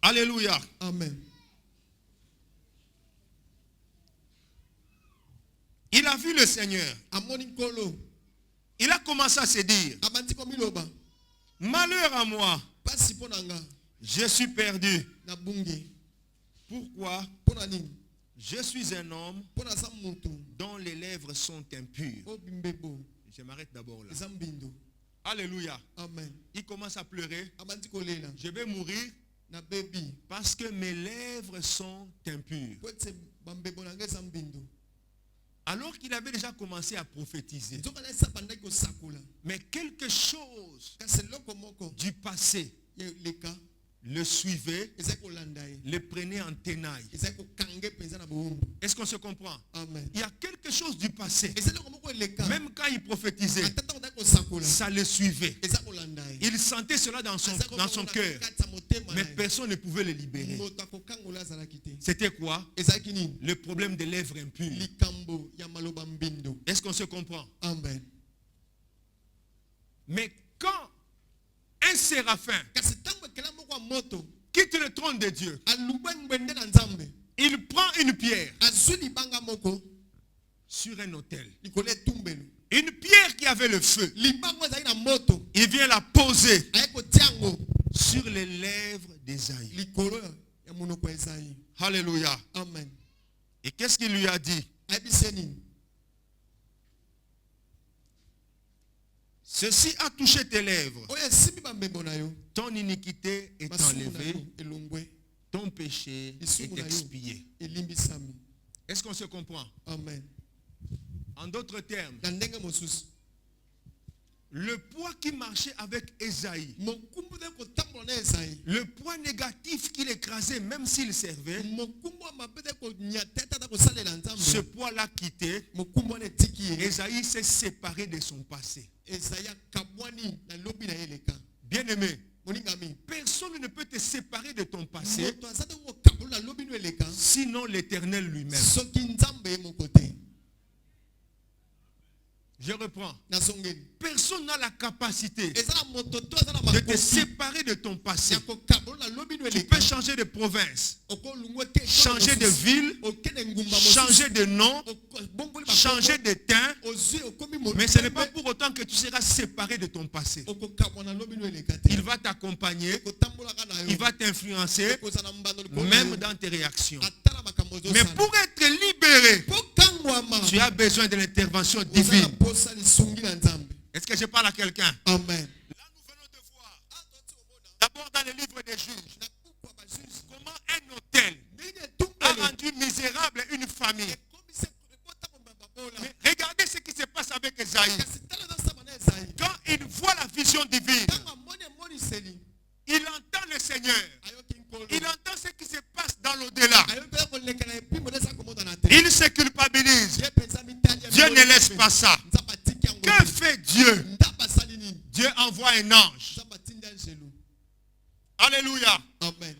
Alléluia. Amen. Il a vu le Seigneur. Il a commencé à se dire, malheur à moi, je suis perdu. Pourquoi? Je suis un homme dont les lèvres sont impures. Je m'arrête d'abord là. Alléluia. Amen. Il commence à pleurer. Je vais mourir parce que mes lèvres sont impures. Alors qu'il avait déjà commencé à prophétiser. Mais quelque chose du passé le suivait, le prenait en tenaille. Est-ce qu'on se comprend? Amen. Il y a quelque chose du passé. Même quand il prophétisait, ça le suivait. Il sentait cela dans son cœur. Mais personne ne pouvait le libérer. C'était quoi? Le problème des lèvres impures. Est-ce qu'on se comprend? Amen. Mais quand un séraphin quitte le trône de Dieu, il prend une pierre sur un autel. Une pierre qui avait le feu. Il vient la poser sur les lèvres d'Ésaïe. Alléluia. Amen. Et qu'est-ce qu'il lui a dit? Ceci a touché tes lèvres. Ton iniquité est enlevée. Ton péché est expié. Est-ce qu'on se comprend? Amen. En d'autres termes, le poids qui marchait avec Ésaïe, le poids négatif qu'il écrasait même s'il servait, ce poids l'a quitté. Ésaïe s'est séparé de son passé. Bien-aimé, personne ne peut te séparer de ton passé, sinon l'Éternel lui-même. Je reprends. Personne n'a la capacité de te séparer de ton passé. Tu peux changer de province, changer de ville, changer de nom, changer de teint, mais ce n'est pas pour autant que tu seras séparé de ton passé. Il va t'accompagner, il va t'influencer, même dans tes réactions. Mais pour être libéré, tu as besoin de l'intervention divine. Est-ce que je parle à quelqu'un? Amen. Là, nous venons de voir, d'abord dans le livre des juges, comment un hôtel a rendu misérable une famille. Mais regardez ce qui se passe avec Ésaïe. Quand il voit la vision divine, il entend le Seigneur. Il entend ce qui se passe dans l'au-delà. Il se culpabilise. Dieu ne laisse pas ça. Que fait Dieu? Dieu envoie un ange. Alléluia. Amen.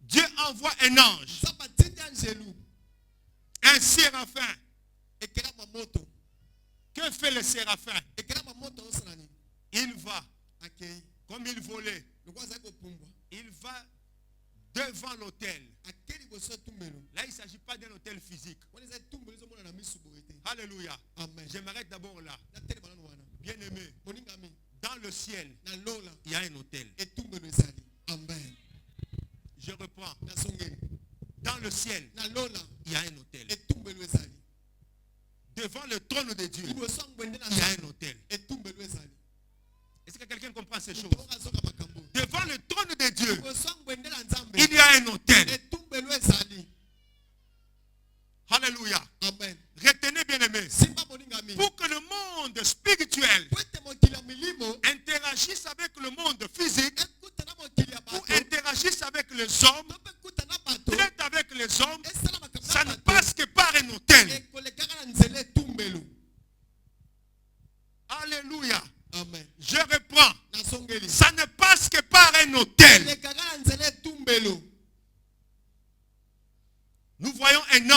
Dieu envoie un ange. Un séraphin. Que fait le séraphin? Il va, comme il volait, il va devant l'autel. Là, il ne s'agit pas d'un hôtel physique. Alléluia. Amen. Je m'arrête d'abord là. Bien-aimé, dans le ciel, il y a un hôtel. Amen. Je reprends. Dans le ciel, il y a un hôtel. Devant le trône de Dieu, il y a un hôtel. Est-ce que quelqu'un comprend ces choses? Devant le trône de Dieu, il y a un hôtel. Alléluia. Amen. Retenez, bien-aimés, pour que le monde spirituel interagisse avec le monde physique, ou interagisse avec les hommes, traite avec les hommes, ça ne passe que par un hôtel. Alléluia. Amen.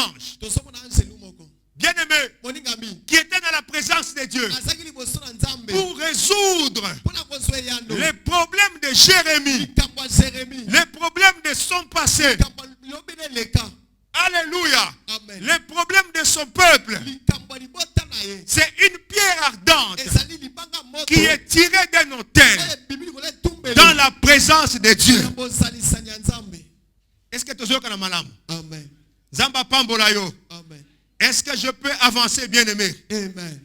ange, tosomona anzelu moko bien-aimé, moningami qui était dans la présence de Dieu azaki liboso na nzambe pour résoudre mpona kozwa eyano les problèmes de Jérémie, likambo ya Jérémie les problèmes de son passé. likambo lilobi na eleka Alléluia. amen Les problèmes de son peuple. likambo ya libota na ye C'est une pierre ardente ezali libanga moto qui est tirée d'un autel oyo ebimi likolo etumbeli dans la présence de Dieu. ya bosalisani ya nzambe Est-ce que tu as un malamu? amen Zamba pambola yo. amen Est-ce que je peux avancer, bien-aimé? amen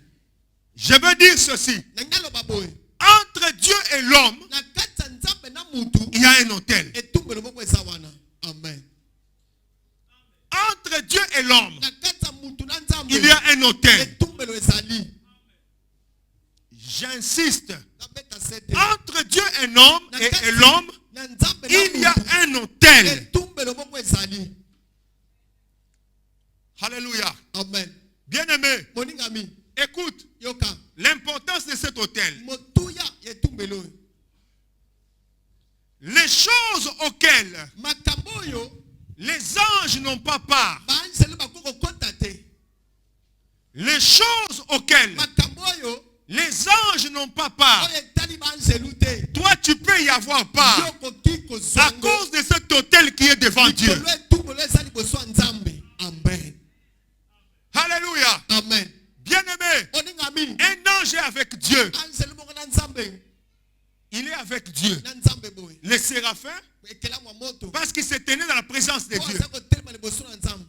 Je veux dire ceci. na ngai aloba boye Entre Dieu et l'homme, na kati ya nzambe na mutu il y a un autel. etumbelo moko eza wana amen Entre Dieu et l'homme, na kati ya mutu na nzambe il y a un autel. etumbelo ezali J'insiste. nabeta sete Entre Dieu et l'homme, na nzambe il y a na un autel. mutu etumbelo moko ezali Alléluia. amen Bien-aimé, moningami écoute yoka l'importance de cet autel. motuya ya etumbelo oyo Les choses auxquelles makambo oyo les anges n'ont pas part. baanzelu bakoko kota te Les choses auxquelles makambo oyo les anges n'ont pas part. oyo etali baanzelu te Toi, tu peux y avoir part yokoki kozwa à cause de cet autel qui est devant Dieu. likolo etumbelo eza liboso ya nzambe amen Alléluia. amen Bien-aimé, oningami un ange est avec Dieu. anzelu moko na nzambe Il est avec Dieu. na nzambe boye Les séraphins, ekelamu ya moto parce qu'il se tenait dans la présence de po Dieu. aza kotelema liboso na nzambe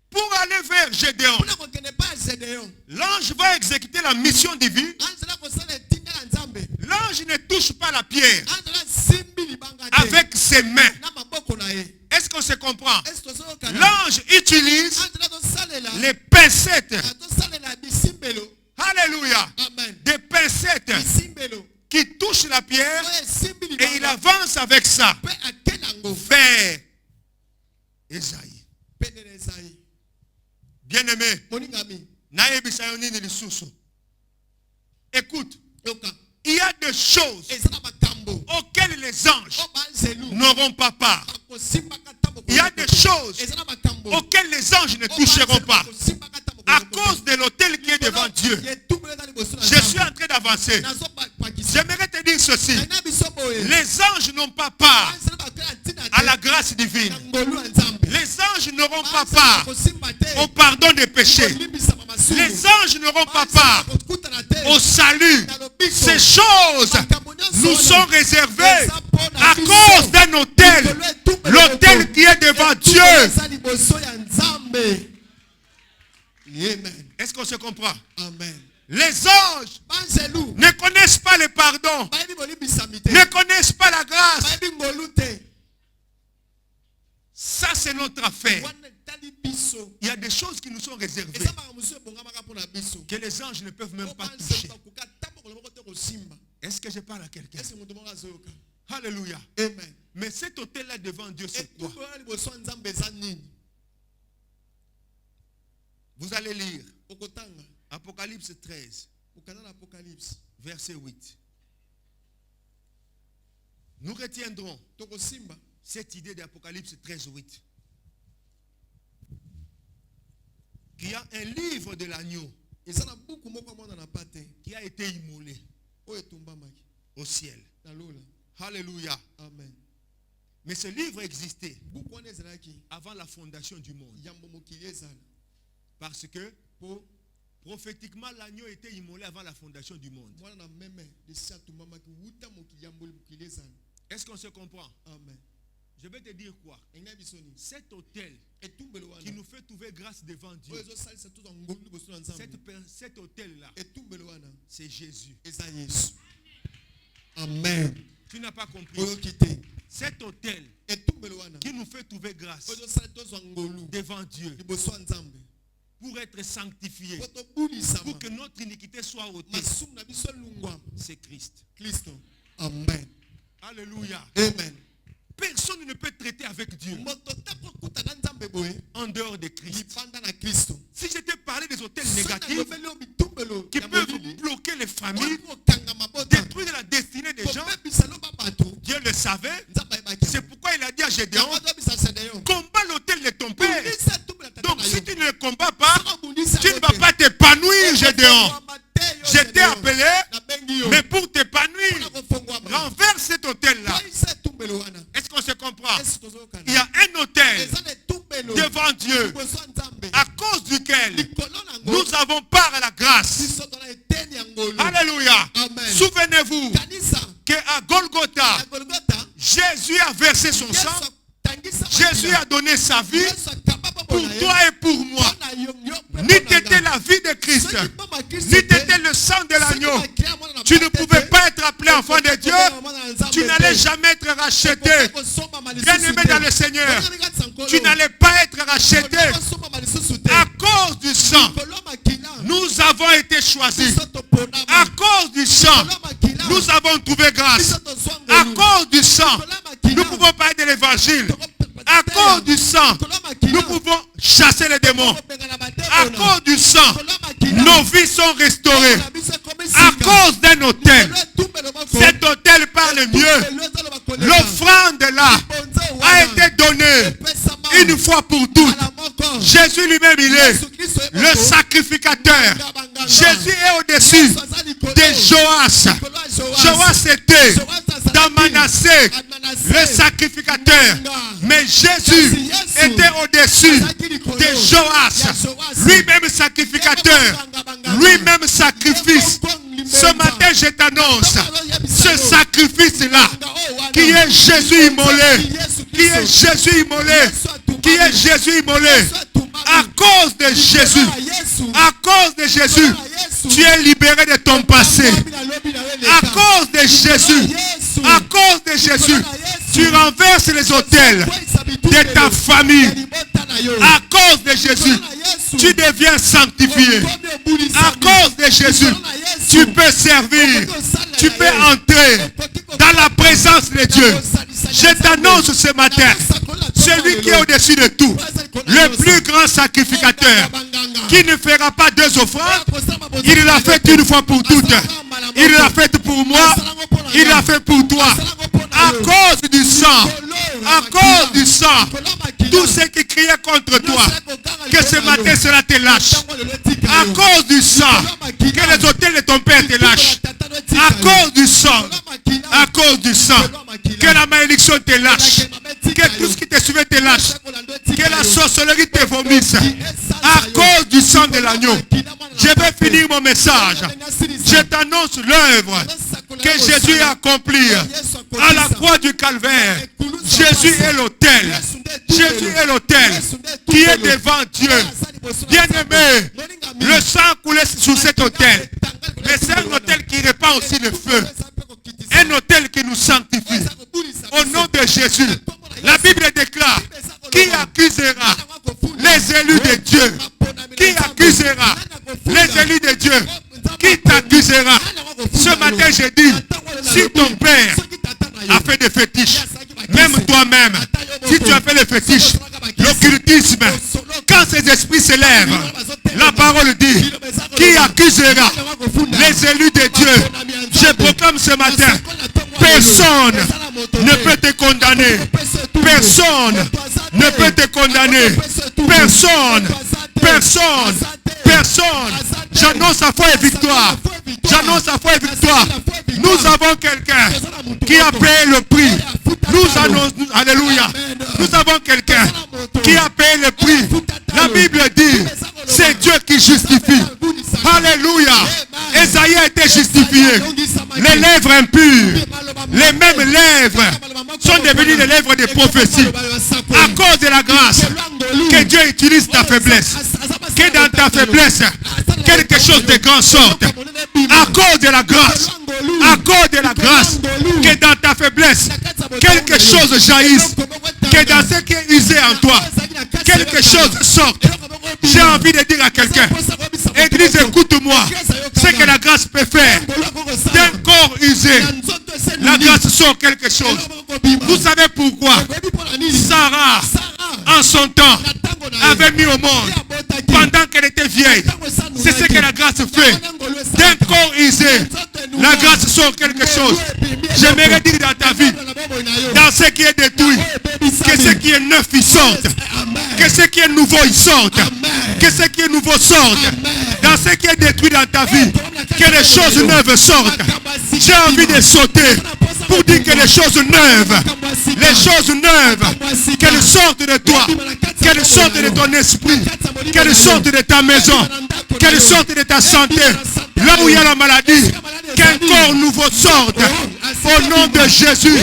Pour aller vers Gédéon, mpona kokende pa ya Gédéon l'ange va exécuter la mission divine. anzela kosala etinda ya nzambe L'ange ne touche pas la pierre anzela simbi libanga te avec ses mains. na maboko na ye Est-ce qu'on se comprend? esi tozoyokana L'ange utilise anzela tosalela les pincettes. tosalela bisimbelo Alléluia. amen Des pincettes bisimbelo qui touchent la pierre oyo esimbi et il libanga avance avec ça mpe ake nango vers Esaïe. pene na ezai Bien-aimé, moningami nayebisa yo nini lisusu. Écoute, yoka il y a des choses eza na makambo auxquelles les anges oyo banzelu n'auront pas part. bakosimbaka ntango Il y a des choses eza na makambo auxquelles les anges ne oyo toucheront banzelu pas bakosimbaka ntango à cause de l'autel qui est devant Dieu. yetumbelo eza liboso na Je suis en train d'avancer. nazopakisa J'aimerais te dire ceci. na biso boye Les anges n'ont pas part banzelu bakela ntina à la te grâce divine. na ngolu ya nzambe Les anges n'auront pas Banzelu part bakosimba te au pardon des péchés. kolimbisama masumu Les anges n'auront pas part bakokutana te au salut. na lobiko Ces choses makambo nyonso nous wana sont réservées eza mpona à biso. cause d'un autel. Likolo etumbelo L'autel moko. qui est devant Etumbelo Dieu. eza liboso ya nzambe amen Est-ce qu'on se comprend? amen Les anges banzelu ne connaissent pas le pardon, bayebi bolimbisami te ne connaissent pas la grâce. bayebi ngolu te Ça, c'est notre affaire. wana etali biso Il y a des choses qui nous sont réservées eza makambo mosusu ebongamaka mpona biso que les anges ne peuvent même o pas banzelu toucher. bakoka ta mokolo moko te kosimba Est-ce que je parle à quelqu'un? ese moto moko azoyoka Alléluia. amen Mais cet hôtel-là devant Dieu, c'est quoi? etumbelo ya liboso ya nzambe eza nini Vous allez lire okotanga Apocalypse 13, okanda na apocalypse verset 8. Nous retiendrons tokosimba cette idée d'Apocalypse 13, 8. Qu'il y a un livre de l'agneau eza na buku moko amonana pa te qui a été immolé oyo etumbamaki au ciel. na lola Alléluia. amen Mais ce livre existait buku wana ezalaki avant la fondation du monde. yambo mokili ezala Parce que mpo prophétiquement, l'agneau était immolé avant la fondation du monde. mwana na meme lesi atumbamaki wuta mokili yamboli mokili ezala Est-ce qu'on se comprend? amen Je vais te dire quoi? engai biso nini Cet hôtel etumbelo qui wana nous fait trouver grâce devant Dieu, oyo ezosalisa tozwa ngolu liboso na nzambe cet hôtel-là, etumbelo wana c'est Jésus. eza yesu amen Tu n'as pas compris. oyoki te Cet hôtel etumbelo wana qui nous fait trouver grâce oyo ezosala tozwa ngolu devant Dieu liboso ya nzambe pour être sanctifié, po tobulisama pour que notre iniquité soit ôtée, masumu na biso elungwama c'est Christ. kristo amen Alléluia. amen Personne ne peut traiter avec Dieu moto takokuta na nzambe boye en dehors de Christ. libanda na kristo Si je t'ai parlé des hôtels soki négatifs nalobeli yo bitumbelo qui ya peuvent molili bloquer les familles, okanga mabota détruire la destinée des gens, kobebisa loba bato Dieu le savait. nzambe ayebaki C'est pourquoi il a dit à Gédéon, yango azobisa Gédéon combat l'hôtel de ton père tulisa etumbelo ya si tu ne le combats pas, tu ne vas pas t'épanouir, Gédéon. J'étais appelé, mais pour t'épanouir, renverse cet hôtel-là. Est-ce qu'on se comprend? Il y a un hôtel devant Dieu à cause duquel nous avons part à la grâce. Alléluia. Souvenez-vous qu'à Golgotha, Jésus a versé son sang. Jésus a donné sa vie pour toi et pour moi. Ni t'étais la vie de Christ, ni t'étais le sang de l'agneau. Tu ne pouvais pas être appelé enfant de Dieu. Tu n'allais jamais être racheté. Bien-aimé dans le Seigneur, tu n'allais pas être racheté. À cause du sang, nous avons été choisis. À cause du sang, nous avons trouvé grâce. À cause du sang, nous pouvons parler de l'évangile. À cause du sang, nous pouvons chasser les démons. À cause du sang, nos vies sont restaurées. À cause d'un autel. Cet autel parle mieux. L'offrande là a été donnée une fois pour toutes. Jésus lui-même, il est le sacrificateur. Jésus est au-dessus de Joas. Joas était dans Manassé, le sacrificateur. Mais Jésus était au-dessus de Joas. Lui-même sacrificateur. Lui-même sacrifice. Ce matin, je t'annonce ce sacrifice-là, qui est Jésus immolé, qui est Jésus immolé, qui est Jésus immolé. À cause de Jésus, à cause de Jésus, tu es libéré de ton passé. À cause de Jésus, à cause de Jésus, tu renverses les autels de ta famille. À cause de Jésus, tu deviens sanctifié. À cause de Jésus, tu peux servir. Tu peux entrer dans la présence de Dieu. Je t'annonce ce matin, celui qui est au-dessus de tout, le plus grand sacrificateur, qui ne fera pas deux offrandes, il l'a fait une fois pour toutes. Il l'a fait pour moi, il l'a fait pour toi. À cause du sang, à cause du sang, tous ceux qui criaient contre toi, que ce matin cela te lâche. À cause du sang, que les hôtels de ton père te lâchent. À cause du sang, à cause du sang, que la malédiction te lâche. Que tout ce qui te suivait te lâche. Que la sorcellerie te vomisse. À cause du sang de l'agneau. Je vais finir mon message. Je t'annonce l'œuvre que Jésus a accomplie à la croix du Calvaire. Jésus est l'autel. Jésus est l'autel qui est devant Dieu. Bien-aimé, le sang coulait sur cet autel. Mais c'est un autel qui répand aussi le feu. Un autel qui nous sanctifie. Au nom de Jésus, la Bible déclare: qui accusera les élus de Dieu? Qui accusera les élus de Dieu? Qui t'accusera? Ce matin, je dis, si ton père a fait des fétiches, même toi-même, si tu as fait les fétiches, l'occultisme, quand ces esprits s'élèvent, la parole dit: qui accusera les élus de Dieu? Je proclame ce matin: personne ne peut te condamner. Personne ne peut te condamner. Personne. Personne. Personne. J'annonce la foi et victoire. J'annonce la foi et victoire. Nous avons quelqu'un qui a payé le prix. Nous annonçons, alléluia. Nous avons quelqu'un qui a payé le prix. La Bible dit: c'est Dieu qui justifie. Alléluia. Esaïe a été justifié. Les lèvres impures, les mêmes lèvres sont devenues les lèvres des prophéties. À cause de la grâce, que Dieu utilise ta faiblesse. Que dans ta faiblesse, quelque chose de grand sorte. À cause de la grâce, à cause de la grâce, que dans ta faiblesse, quelque chose jaillisse. Que dans ce qui est usé en toi, quelque chose sorte. J'ai envie de dire à quelqu'un: Église, écoute-moi. Ce que la grâce peut faire d'un corps usé, la grâce sort quelque chose. Vous savez pourquoi Sarah, en son temps, avait mis au monde pendant qu'elle était vieille. C'est ce que la grâce fait. D'un corps usé, la grâce sort quelque chose. J'aimerais dire dans ta vie, dans ce qui est détruit, que ce qui est neuf, il sorte. Que ce qui est nouveau, il sorte. Que ce qui est nouveau sorte. Dans ce qui est détruit dans ta vie, que les choses neuves sortent. J'ai envie de sauter pour dire que les choses neuves, qu'elles sortent de toi, qu'elles sortent de ton esprit, qu'elles sortent de ta maison, qu'elles sortent de ta santé. Là où il y a la maladie, qu'un corps nouveau sorte. Au nom de Jésus.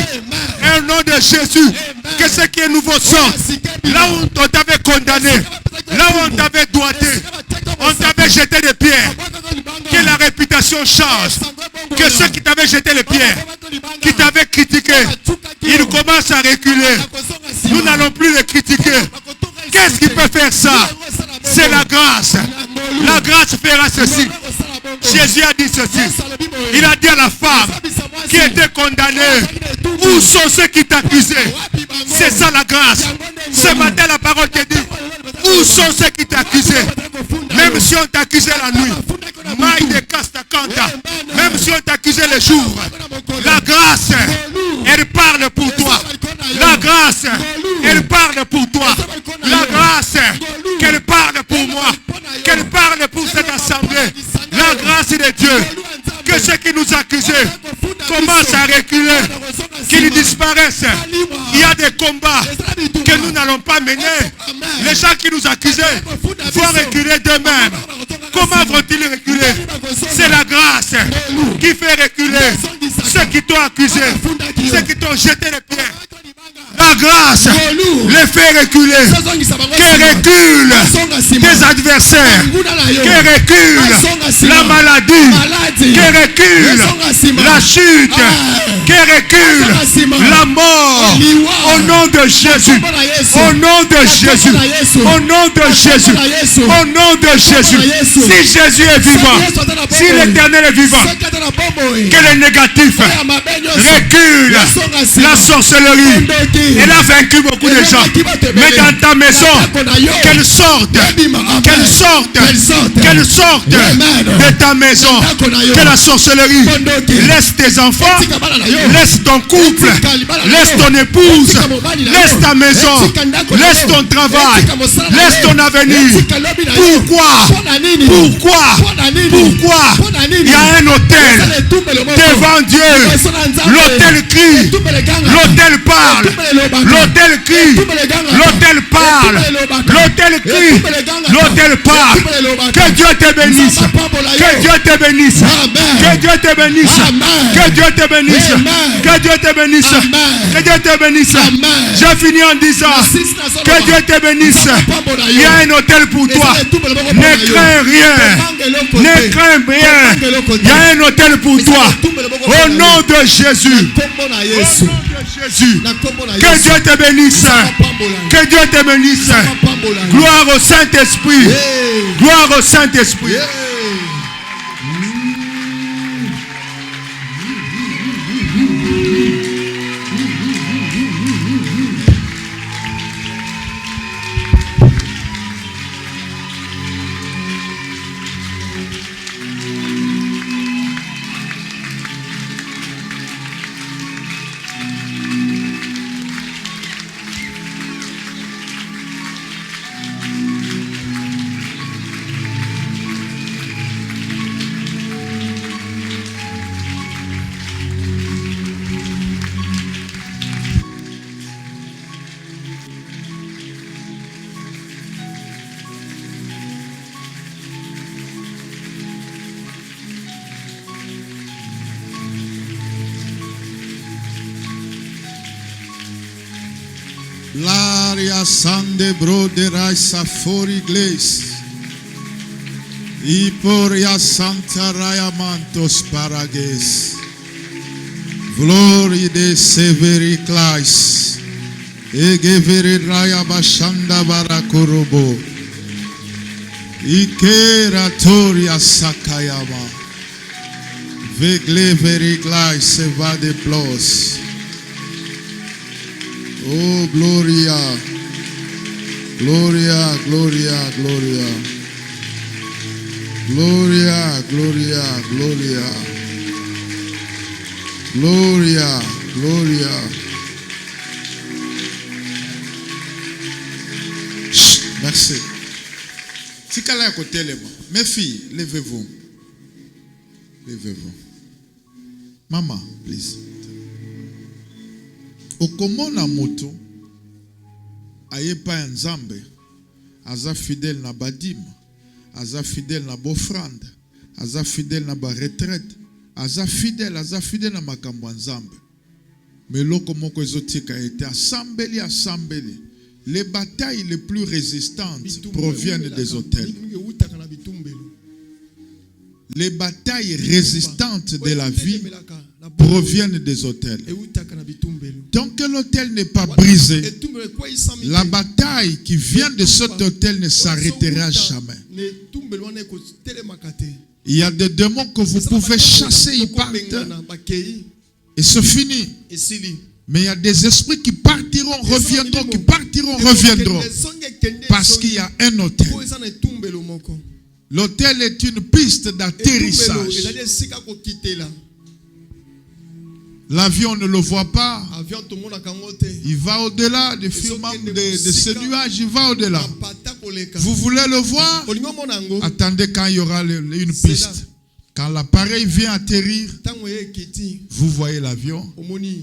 Au nom de Jésus. Que ce qui est nouveau sorte. Là où on t'avait condamné, là où on t'avait doigté, on t'avait jeté des pierres. Que la réputation change. Que ceux qui t'avaient jeté les pierres, qui t'avaient critiqué, ils commencent à reculer. Nous n'allons plus les critiquer. Qu'est-ce qui peut faire ça? C'est la grâce. La grâce fera ceci. Jésus a dit ceci. Il a dit à la femme qui était condamnée, où sont ceux qui t'accusaient? C'est ça la grâce. Ce matin la parole te dit, où sont ceux qui t'accusaient? Même si on t'accusait la nuit, maille de casta canta, même si on t'accusait le jour, la grâce, elle parle pour toi. La grâce, elle parle pour toi. La grâce, qu'elle parle pour moi, qu'elle parle pour cette assemblée. La grâce de Dieu, que ceux qui nous accusaient commencent à reculer, qu'ils disparaissent. Il y a des combats que nous n'allons pas mener. Les gens qui nous accusaient vont reculer d'eux-mêmes. Comment vont-ils reculer? C'est la grâce qui fait reculer ceux qui t'ont accusé, ceux qui t'ont jeté les pierres. La grâce les fait reculer. Que recule tes adversaires. Que recule la maladie. Que recule la chute. Que recule la mort. Au nom de Jésus. Au nom de Jésus. Au nom de Jésus. Au nom de Jésus. Si Jésus est vivant, si l'Éternel est vivant, que le négatif recule. La sorcellerie, elle a vaincu beaucoup de gens. Mais dans ta maison, qu'elle sorte, qu'elle sorte, qu'elle sorte de ta maison. Que la sorcellerie laisse tes enfants, laisse ton couple, laisse ton épouse, laisse ta maison, laisse ton travail, laisse ton avenir. Pourquoi? Il y a un hôtel devant Dieu. L'hôtel crie, l'hôtel parle, l'hôtel crie, l'hôtel parle, l'hôtel crie, l'hôtel parle. Que Dieu te bénisse, que Dieu te bénisse, que Dieu te bénisse, que Dieu te bénisse, que Dieu te bénisse, que Dieu te bénisse. J'ai fini en disant que Dieu te bénisse. Il y a un hôtel pour toi. Ne crains rien, ne crains rien. Il y a un hôtel pour toi. Au nom de Jésus. Jésus. Que Dieu te bénisse. Que Dieu te bénisse. Gloire au Saint-Esprit. Gloire au Saint-Esprit. L'aria sande brodera safori igles. Iporia santa raya mantos parages. Glory de severi clais. Egeveri raya bashanda barakorobo. Ikera toria sakayama. Vegle veri clais se va de plos. Oh, Gloria, Gloria, Gloria, Gloria, Gloria, Gloria, Gloria, Gloria, Gloria. Merci. Tikala ya kotelema. Mes filles, levez-vous. Levez-vous. Maman, please. Okomona moto ayepa nzambe aza fidèle na badim, aza fidèle na bofrande, aza fidèle na ba retraite, aza fidèle na makambo nzambe. Mais loko moko ezotika ete asambeli. Les batailles les plus résistantes proviennent des autels. Les batailles résistantes de la vie proviennent des autels. Tant que l'autel n'est pas brisé, la bataille qui vient de cet autel ne s'arrêtera jamais. Il y a des démons que vous pouvez chasser, ils partent et c'est fini. Mais il y a des esprits qui partiront, reviendront. Parce qu'il y a un autel. L'autel est une piste d'atterrissage. L'avion ne le voit pas. Il va au-delà des firmaments de ce nuage, il va au-delà. Vous voulez le voir? Attendez quand il y aura une piste. Quand l'appareil vient atterrir, vous voyez l'avion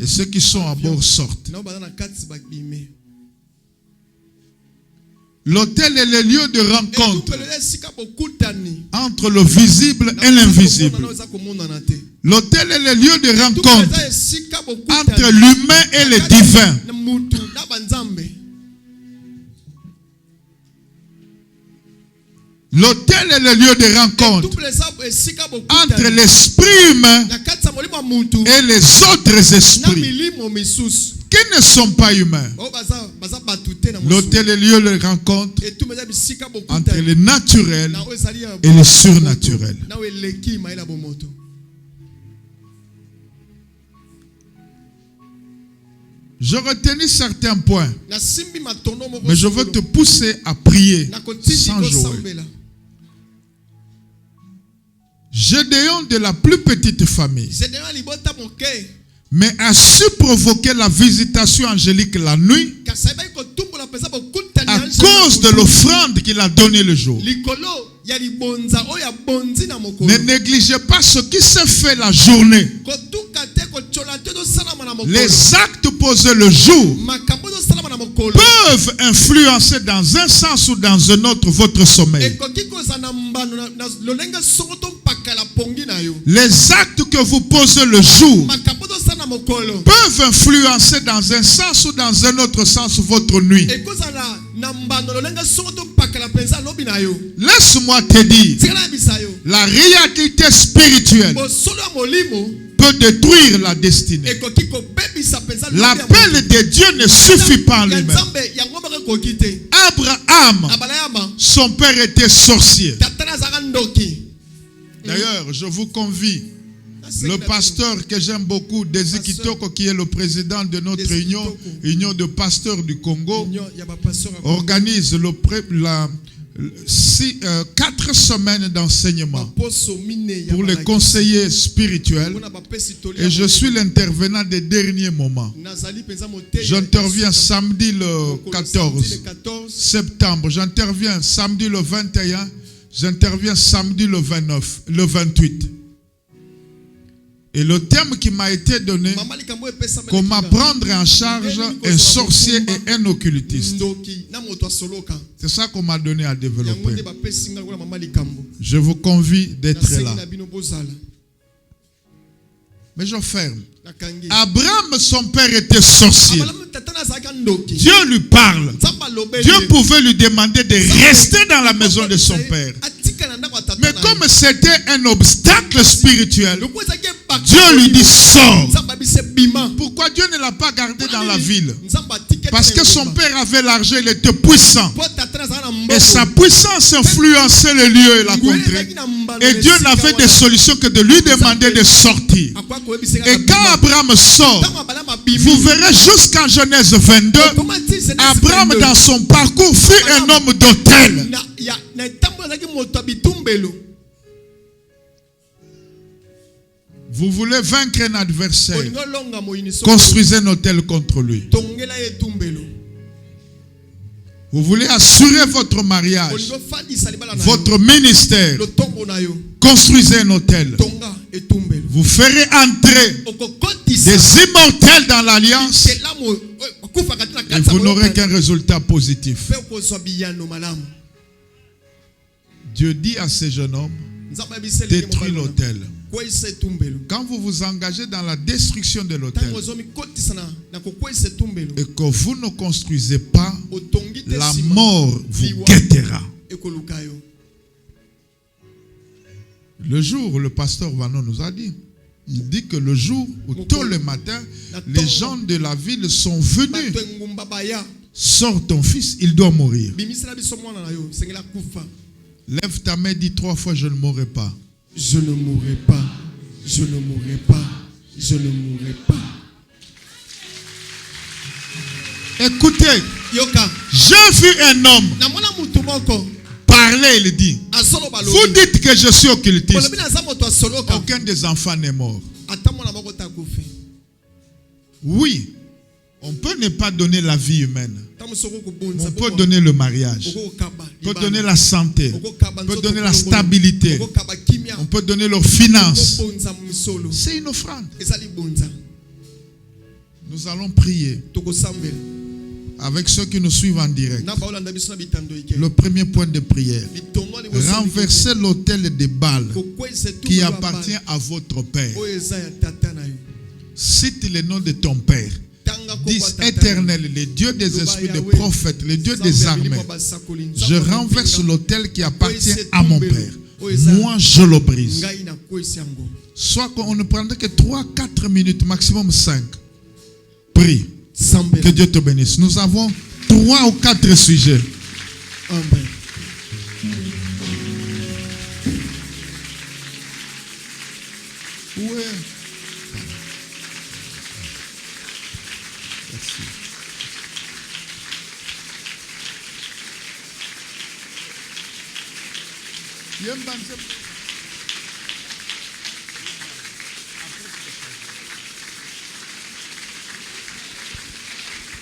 et ceux qui sont à bord sortent. L'autel est le lieu de rencontre entre le visible et l'invisible. L'autel est le lieu de rencontre entre l'humain et le divin. L'autel est le lieu de rencontre entre l'esprit humain et les autres esprits qui ne sont pas humains. L'autel est le lieu de rencontre entre le naturel et le surnaturel. Je retiens certains points, mais je veux te pousser à prier sans jouer. Gédéon de la plus petite famille, mais a su provoquer la visitation angélique la nuit à cause de l'offrande qu'il a donnée le jour. Ne négligez pas ce qui s'est fait la journée. Les actes posés le jour peuvent influencer dans un sens ou dans un autre votre sommeil. Les actes que vous posez le jour peuvent influencer dans un sens ou dans un autre sens votre nuit. Laisse-moi te dire, la réalité spirituelle peut détruire la destinée. L'appel de Dieu ne suffit pas en lui-même. Abraham, son père était sorcier. D'ailleurs, je vous convie, le pasteur que j'aime beaucoup, Desi Kitoko, qui est le président de notre union de pasteurs du Congo, organise 4 semaines d'enseignement pour les conseillers spirituels, et je suis l'intervenant des derniers moments. J'interviens samedi le 14 septembre, j'interviens samedi le 21, j'interviens samedi le 29, le 28. Et le thème qui m'a été donné, comment prendre en charge un sorcier et un occultiste. C'est ça qu'on m'a donné à développer. Je vous convie d'être là. Mais je ferme. Abraham, son père, était sorcier. Dieu lui parle. Dieu pouvait lui demander de rester dans la maison de son père. Mais comme c'était un obstacle spirituel, Dieu lui dit sors. Pourquoi Dieu ne l'a pas gardé dans la ville? Parce que son père avait l'argent, il était puissant. Et sa puissance influençait le lieu et la contrée. Et Dieu n'avait de solution que de lui demander de sortir. Et quand Abraham sort, vous verrez jusqu'en Genèse 22, Abraham dans son parcours fut un homme d'autel. Vous voulez vaincre un adversaire, construisez un autel contre lui. Vous voulez assurer votre mariage, votre ministère. Construisez un hôtel. Vous ferez entrer des immortels dans l'alliance et vous n'aurez qu'un résultat positif. Dieu dit à ces jeunes hommes, détruis l'hôtel. Quand vous vous engagez dans la destruction de l'hôtel et que vous ne construisez pas, la mort vous guettera. Le jour où le pasteur Vano nous a dit, il dit que le jour où tôt le matin, les gens de la ville sont venus. Sors ton fils, il doit mourir. Lève ta main, dis 3 fois, je ne mourrai pas. Je ne mourrai pas. Je ne mourrai pas. Je ne mourrai pas. Écoutez, j'ai vu un homme parler, il dit, vous dites que je suis occultiste. Aucun des enfants n'est mort. Oui, on peut ne pas donner la vie humaine. On peut donner le mariage. On peut donner la santé. On peut donner la stabilité. On peut donner leurs finances. C'est une offrande. Nous allons prier avec ceux qui nous suivent en direct. Le premier point de prière. Renversez l'autel de Baal qui appartient à votre père. Cite le nom de ton père. Dis, Éternel, le Dieu des esprits, des prophètes, le Dieu des armées, je renverse l'autel qui appartient à mon père. Moi, je le brise. Soit qu'on ne prendrait que 3-4 minutes, maximum 5. Prie. Que Dieu te bénisse. Nous avons 3 ou 4 sujets. Amen. Ouais.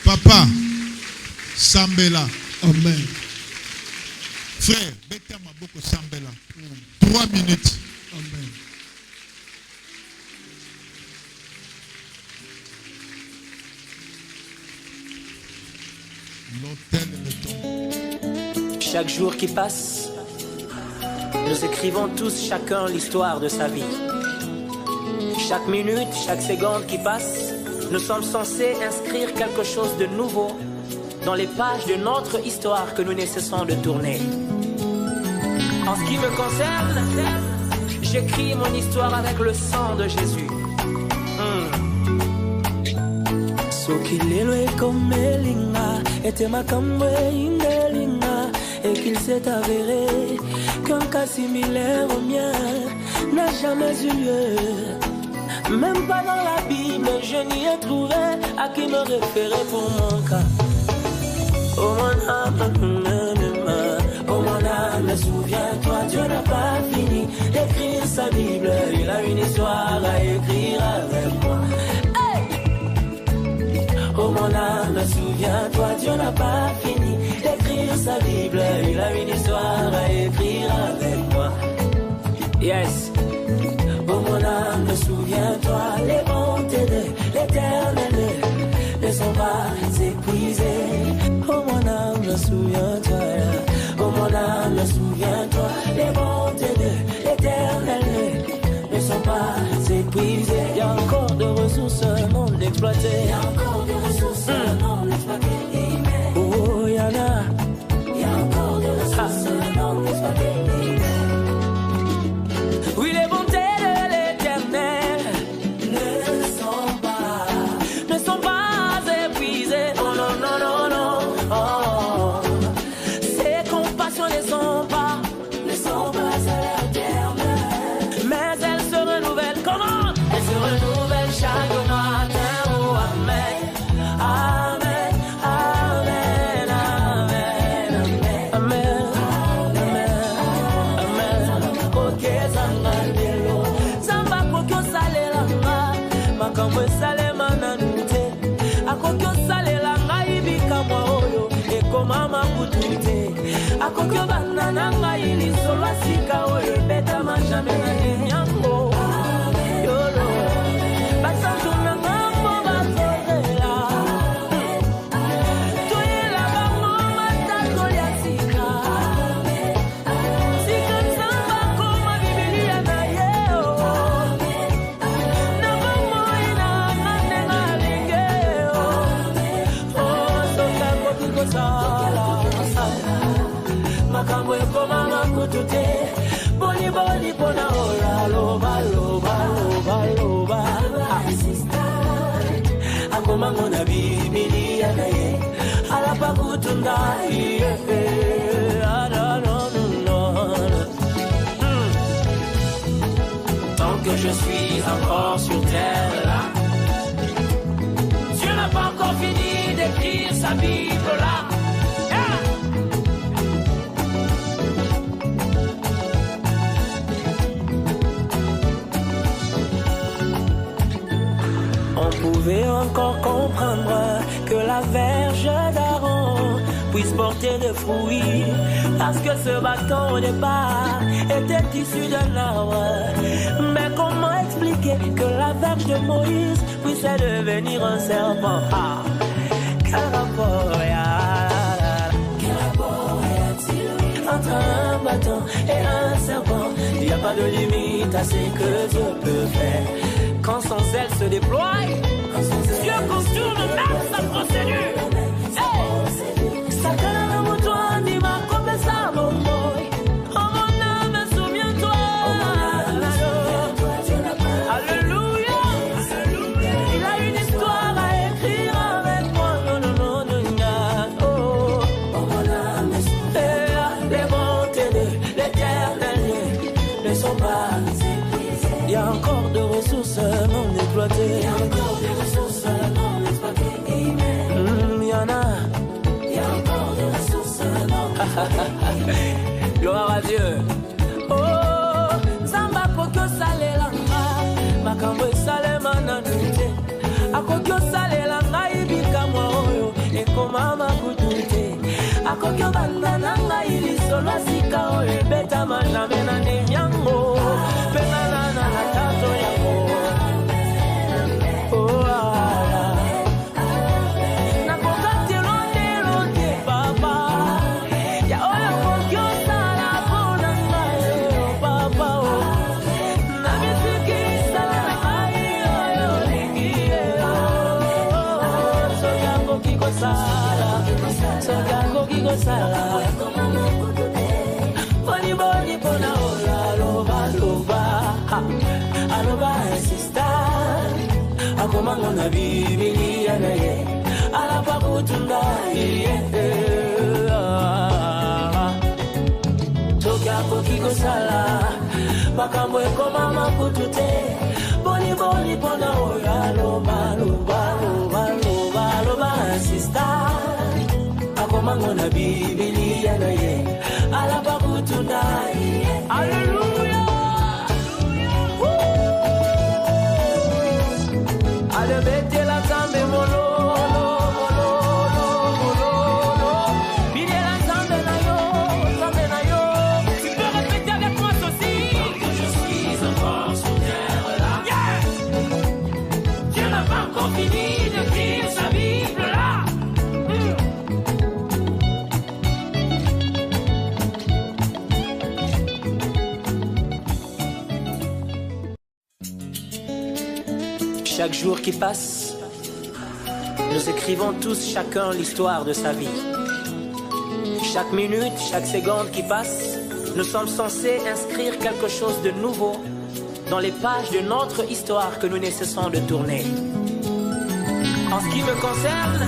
Papa, Sambela. Amen. Frère, Beta Maboko Sambela. 3 minutes. Amen. L'autel de ton. Chaque jour qui passe, nous écrivons tous chacun l'histoire de sa vie. Chaque minute, chaque seconde qui passe, nous sommes censés inscrire quelque chose de nouveau dans les pages de notre histoire que nous ne cessons de tourner. En ce qui me concerne, j'écris mon histoire avec le sang de Jésus. Et qu'il s'est avéré qu'un cas similaire au mien n'a jamais eu lieu. Même pas dans la Bible, je n'y ai trouvé à qui me référer pour mon cas. Oh mon âme, souviens-toi, Dieu n'a pas fini d'écrire sa Bible. Il a une histoire à écrire avec moi. Hey! Oh mon âme, souviens-toi, Dieu n'a pas fini d'écrire sa Bible. Il a une histoire à écrire avec moi. Yes. Oh mon âme, souviens-toi, les bontés de l'Éternel ne sont pas épuisées. Oh mon âme, souviens-toi. Oh mon âme, souviens-toi, les bontés de l'Éternel ne sont pas épuisées. Il y a encore de ressources non exploitées. Il y a encore de ressources non exploitées. Oh, il y en a. Il y a encore de ressources non exploitées. Oui, les bontés de l'Éternel ne sont pas épuisées. Oh non, non, non, non. Oh. Ses compassions ne sont pas Akokyo banana ngai ni solo sika oyo beta majame na nyango. Yolo. Basanjo na ngambo batogela. Toyela bango matato ya sika. Sika nzamba koma Biblia na yeo. Na bango ina ngane ngalingeo. Oh, soka kotiko sala. Makambo ekoma makutute. Boni boni pona ora loba loba loba loba. Akoma ngona Biblia na ye. Alapa kutunda ye. Tant que je suis encore sur terre là, Dieu n'a pas encore fini d'écrire sa Bible là. On pouvait encore comprendre que la verge d'Aaron puisse porter des fruits, parce que ce bâton au départ était issu d'un arbre. Mais comment expliquer que la verge de Moïse puisse devenir un serpent? Ah, quel rapport y a-t-il entre un bâton et un serpent? Il n'y a pas de limite à ce que Dieu peut faire. Quand son zèle se déploie, Dieu contourne même sa procédure. Sakana moutouan dit ma coupe sa bomboy. Oh mon âme, souviens-toi. Alléluia. Il a une histoire à écrire avec moi. Non, non, non, non, non. Oh mon âme, les bontés de l'Éternel ne sont pas. Il y a encore de ressources non exploitées. Il y a encore des ressources non exploitées. Il y en a. Il y a encore des ressources non exploitées. Gloire à Dieu. Oh, Zamba kokyo sale langa. Makambo sale mananute. Akokyo sale langa ibika mwaoyo. Ekoma makutute. Akokyo bandana nga ili solo sika oyo. Beta majame na nyango. Penana na tato yango. Oh ala. Nakokati londe londe papa. Ya oya kokyo sala pona ngayo papa o. Na misiki sala na ayo yo lingie o. Soyango kiko sala. Soyango kiko sala. Boni boni pona ola loba loba. Aloba insista. Akoma ngona Biblia na ye. Alapa kutunda ye. Toka kokiko sala. Makambo ekoma makutute. Boni boni pona ola loba loba loba loba loba insista. Akoma ngona Biblia na ye. Alapa kutunda ye. Alléluia. Ale bete la zambe mololo, mololo, mololo. Bide la zambe na yo, zambe na yo. Tu peux répéter avec moi ceci. Quand je suis encore sur terre là, yeah. Dieu n'a pas encore fini d'écrire sa Bible là. Chaque jour qui passe, nous écrivons tous chacun l'histoire de sa vie. Chaque minute, chaque seconde qui passe, nous sommes censés inscrire quelque chose de nouveau dans les pages de notre histoire que nous ne cessons de tourner. En ce qui me concerne,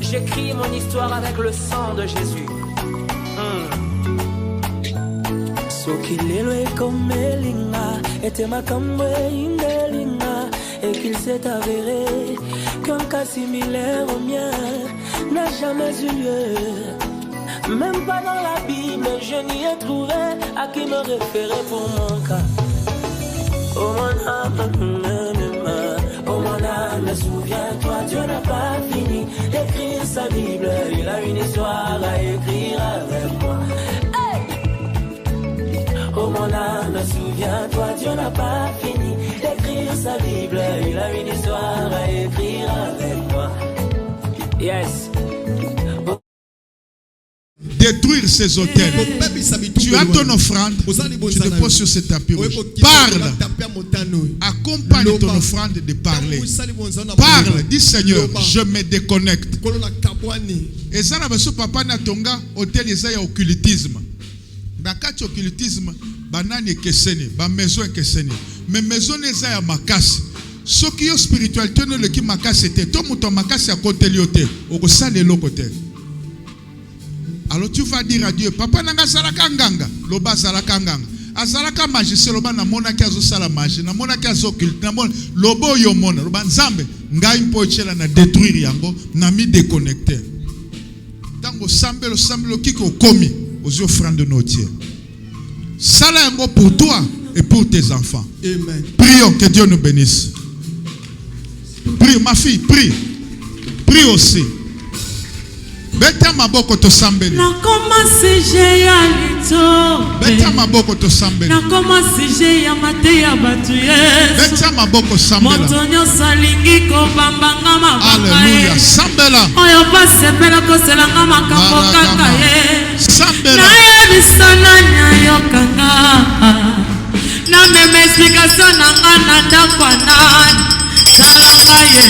j'écris mon histoire avec le sang de Jésus. Sokilelo comme Elinga, était ma Indelinga, et qu'il s'est avéré qu'un cas similaire au mien n'a jamais eu lieu. Même pas dans la Bible, je n'y ai trouvé à qui me référer pour mon cas. Oh mon âme, souviens-toi, Dieu n'a pas fini d'écrire sa Bible. Il a une histoire à écrire avec moi. Yes. Détruire ces hôtels. Tu as ton offrande, tu déposes sur ce tapis rouge. Parle. Accompagne ton offrande de parler. Parle. Dis Seigneur, je me déconnecte. Et ça, papa Natonga, hôtel, il y a occultisme. Dans le cas de l'occultisme, banane keseni, ba maison keseni. Mais maison les a makasi. Ce qui est spiritualité ne le qui makasi était. Toi mouton makasi à côté lioté. Au sein de l'autre côté. Alors tu vas dire à Dieu, papa nanga salaka nganga, loba salaka nganga. Azalaka magicien loba na mona kazo sala magie, na mona kazo occulte, na mona lobo yo mona, loba nzambe ngai mpo chela na détruire yango, na mi déconnecter. Tango sambelo kiko komi aux offrandes de nos dieux. Sala yango pour toi et pour tes enfants. Amen. Prions que Dieu nous bénisse. Prie ma fille, prie. Prie aussi. Beta maboko to sambeli. Na koma sije ya lito. Beta maboko to sambeli. Na koma sije ya mate ya batu Yesu. Beta maboko sambela. Motonyo salingi ko bambanga mabanga. Alléluia. Sambela. Oyo pasepela ko selanga makambo kaka ye. Sambela. Na ye bisana nyayo kanga. Na meme explication na ngana ndakwana. Salanga ye.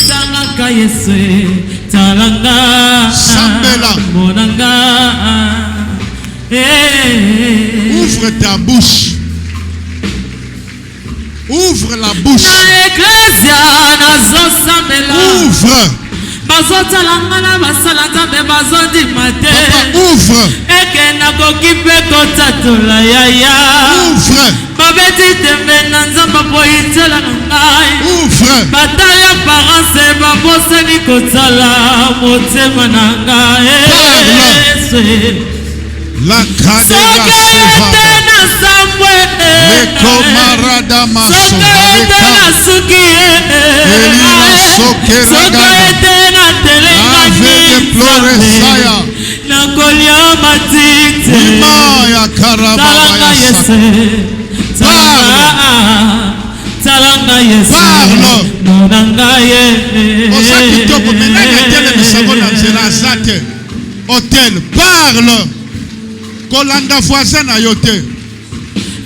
Salanga Yesu, talanga, Sambela. monanga. Ouvre ta bouche. Ouvre la bouche. Na Ecclesia nazo sambela. Ouvre. Bazo talanga na basalata be bazo di mate. Papa, ouvre. Eke na kokipe kotatola yaya. Ouvre. Babeti tembe na nzamba po itela ngai. Ouvre. Bataya parance babosani kotala motema na ngai. La caméra se va. Le camarada maso. Elina soke ragana. Avec pleurer saya. Nakolia matite. Ima ya karababa ya sa. Talanga Yesu. Parle. Monanga ye. Osa kitoko menanga tele misango na nzela azate. Hôtel, parle. Kolanda voisin na yote.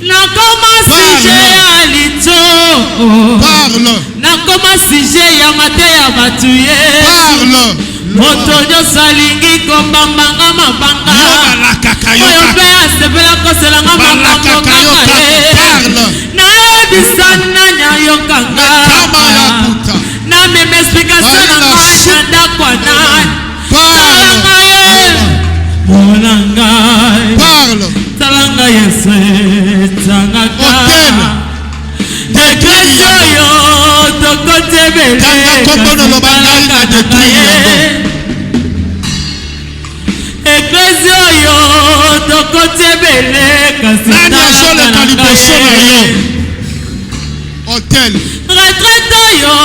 Nakoma sije ya lito. Parle. Nakoma sije ya mate ya batu ye. Parle. Motonyo salingi ko bambanga mabanga. Oyo pe asepela ko selanga makambo kaka ye. Parle. Na ebisana nyayo kanga. Na meme explication na ngai na ndakwana. Talanga ye. Monanga. Parle. Talanga Yesu. Tangaka. Hôtel. Eglise oyo tokotebele. Tanga kombono lobangai na détruire. Eglise oyo tokotebele kasi nani azoleka liboso na yo. Hôtel. retraite oyo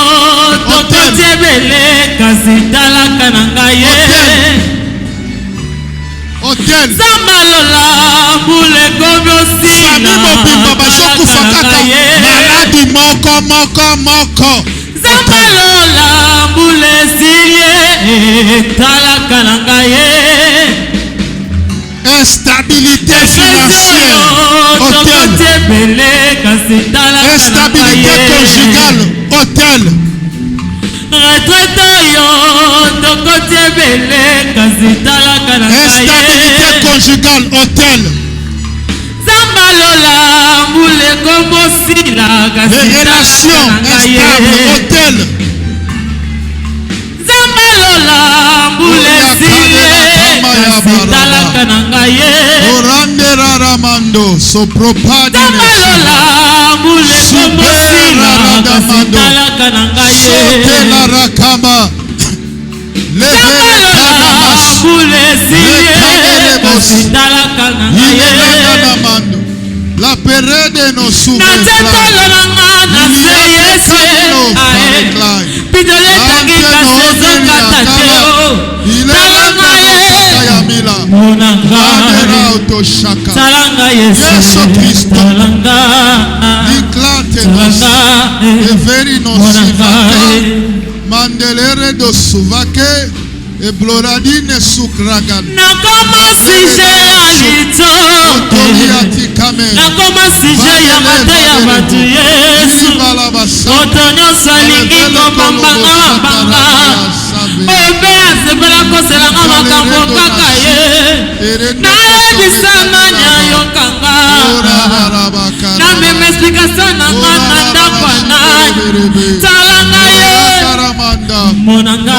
tokotebele kasi talaka na ngai ye. Hôtel. Zambalola mbule komi osila. Sami mobimba bazokufa kaka maladi moko. Zambalola mbule silie talaka na ngai ye. Instabilité financière. Hôtel. Instabilité conjugale. Hôtel. Retraite oyo tokotebele kasi talaka na ngai ye. Instabilité conjugale. Hôtel. Zambalola mbule komosila kasi Les relations instables. Hôtel. Zambalola mbule silie kasi talaka na ngai ye. Orande raramando sopropadi. Zambalola mbule komosila kasi talaka na ngai ye. Sote la rakama. Levez les canamas. La période de nos souvenirs. Yesu Kristo. tenos. Everi no sivaka. Mandelere do suvake. E bloradine sukragan. Nakoma sije alito. Otoriati kamen. Nakoma sije ya mate ya batu Yesu. Otonyo salingi kobambanga banga. Obe asebela koselanga makambo kaka ye. Na ebisama nyayokanga. Na meme explication na ngana ndakwana. Talanga ye. Monanga.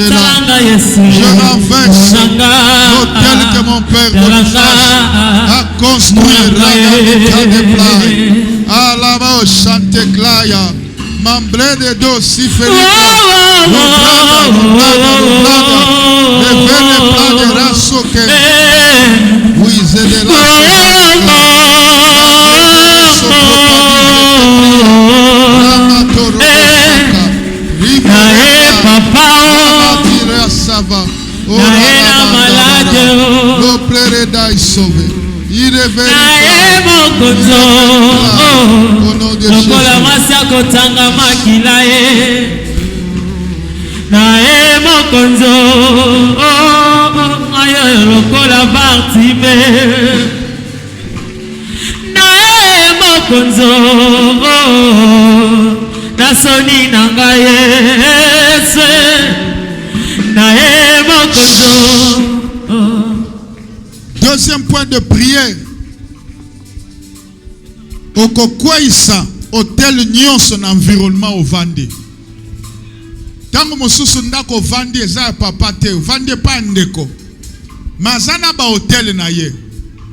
Talanga Yesu. Je renverse l'hôtel que mon père a construit. Alaba o chante klaya. Mambre de dos si feliz. Le vene plan de rasoke. Oui, c'est de la le plaire d'ail sauvé. Il révèle au nom de Jésus. Deuxième point de prière. Okokwaisa hôtel nyonso na environnement ovandi. Tango mosusu ndako ovandi eza papa te, ovandi pa ndeko. Mazana ba hôtel na ye.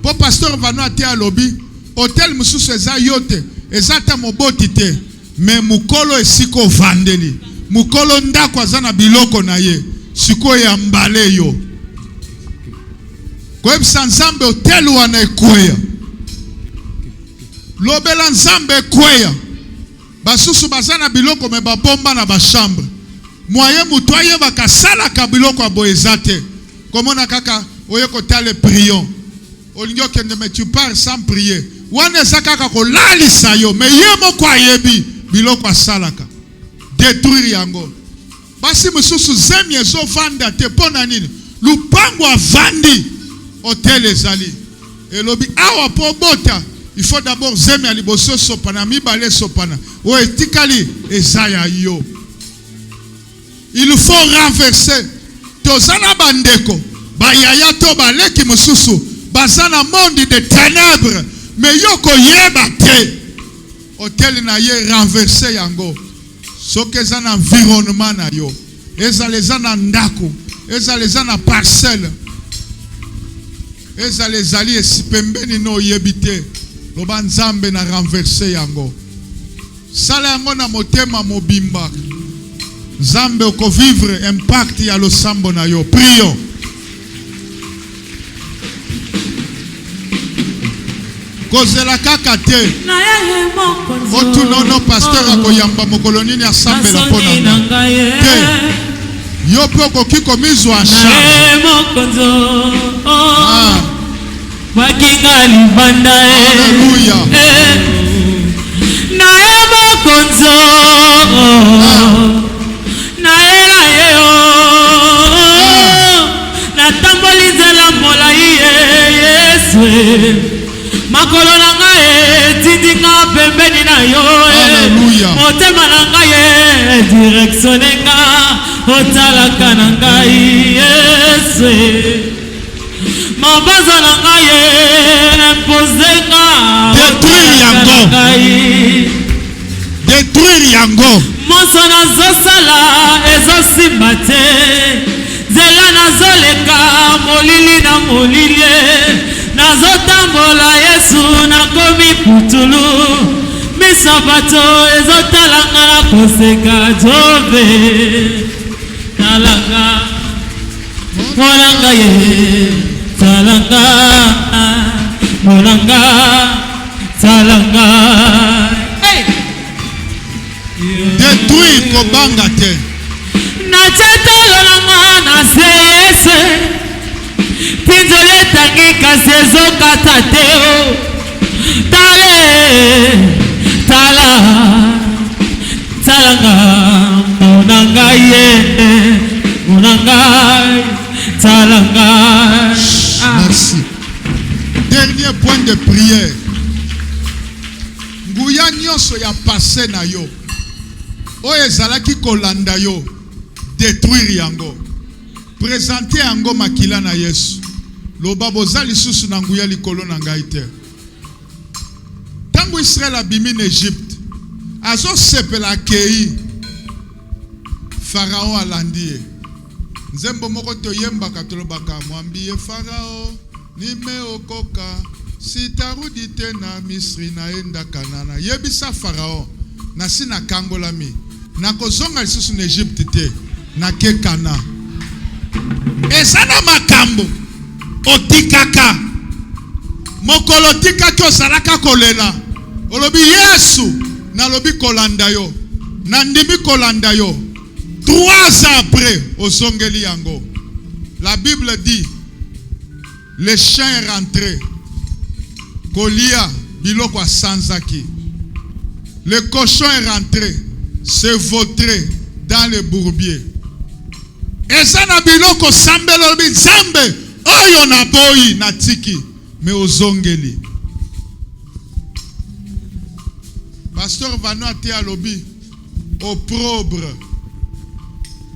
Po pasteur vano ate alobi, hôtel mosusu eza yote, eza ta moboti te, mais mukolo esiko ovandeli. Mukolo ndako azana biloko na ye, siko ya mbale yo. Kwa nzambe hôtel wana ekweya. Lobela nzambe ekweya. Basusu bazana biloko me babomba na ba chambre. Moye mutoye bakasala ka biloko aboyezate. Komona kaka oyeko tale prions. Olingo kende me tu pars sans prier. Wana sakaka ko lalisa yo me yemo kwa yebi biloko asalaka. Détruire yango. Basi mususu zemi ezo vanda te pona nini? Lupango avandi hotel ezali. Elobi awa po bota. Il faut d'abord zemi aliboso sopana mibale sopana. O etikali ezaya yo. Il faut renverser. Tozana bandeko. Bayaya to baleki mususu. Bazana monde de ténèbres. Mais yoko yeba te. Hotel na ye renverser yango. Soke zana environnement na yo. Ezale zana ndako. Ezale zana parcelle. Ezale zali esipembeni no yebite. Loba nzambe na renverser yango. Sala yango na motema mobimba. Nzambe oko vivre impact ya losambo na yo. Prions. Kozela kaka te. Otu nono pasteur akoyamba mokolo nini asambe la pona. Te. Yo pe okoki komizwa charge. Wakinga libanda Alléluia. Na emo konzo na era yeo na tambolizela mola Yesu makolo na ngai tindinga pembeni na yo motema na ngai directionenga otalaka na ngai Yesu. Mabaza na ngaye imposenga. Détruire yango. Détruire yango. Moso nazosala ezosimba te. Zela nazoleka molili na molili. Nazotambola Yesu nakomi putulu. Misabato ezotalanga na koseka jove. Talanga molanga ye. Talanga, molanga, talanga. Hey! Détruire kobanga te. Na chetolo langa na sese. Pinzole tangi kasezo katateo. Tale, tala talanga monanga ye monanga talanga. Merci. Dernier point de prière. Nguya nyonso ya passé na yo. Oyo ezalaki kolanda yo. Détruire yango. Présenter yango makila na Yesu. Loba boza lisusu na nguya likolo na ngai te. Tango Israël abimi na Egypte, azo sepela kei Pharaon alandi ye. Nzembo moko toyembaka tolobaka mwambiye Pharaon nimeokoka sitarudi te na Misri naenda Kanana. Yebisa Pharaon nasi na kangolami nakozonga lisusu na Egypte te nake Kana. Ezana makambo otikaka mokolo tikaki ozalaka kolela olobi Yesu nalobi kolanda yo nandimi kolanda yo. 3 ans après ozongeli yango. La Bible dit le chien est rentré kolia biloko sanzaki. Le cochon est rentré se vautrer dans le bourbier. Ezana biloko sambelo olobi Nzambe oyo na boyi na tiki me ozongeli. Pasteur Vano ate alobi opprobre.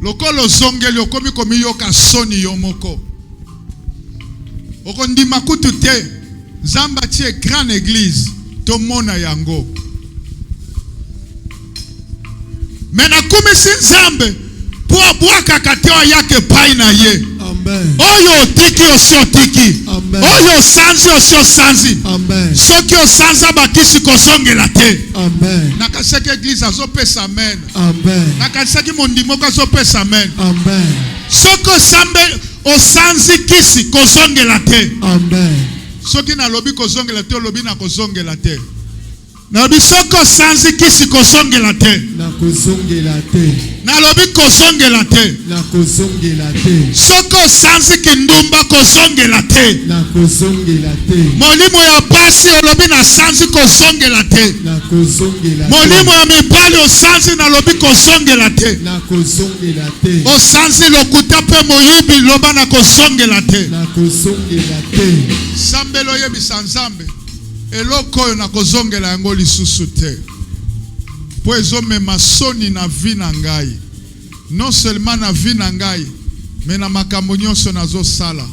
Lokolo zongeli okomi komi yoka soni yomoko. Okondima kutu te. Zamba tie grande église tomona yango. Mena kumisi Nzambe po abwaka kateo yake pai na ye. Amen. Oyo tiki osio tiki. Amen. Oyo sanzi osio sanzi. Amen. Soki osanza bakisi kozongela te. Amen. Nakaseki église azopesa amen. Amen. Nakaseki mondimoko azopesa amen. Amen. Soki osanzi kisi kozongela te. Amen. Soki nalobi kozongela te olobi na kozongela te. Nalobi soki osanzi kisi kozongela te. Na kozongela te. Nalobi kozongela te. Na kozongela te. Soki osanzi kindumba kozongela te. Na kozongela te. Molimo ya basi olobi na sanzi kozongela te. Na kozongela te. Molimo ya mibali osanzi nalobi kozongela te. Na kozongela te. Osanzi lokuta pe moyibi loba na kozongela te. Na kozongela te. Sambelo yebisa Nzambe eloko oyo na kozongela yango lisusu te. Po ezomema soni na vi na ngai. Non seulement na vi na ngai, mais na makambo nyonso nazosala.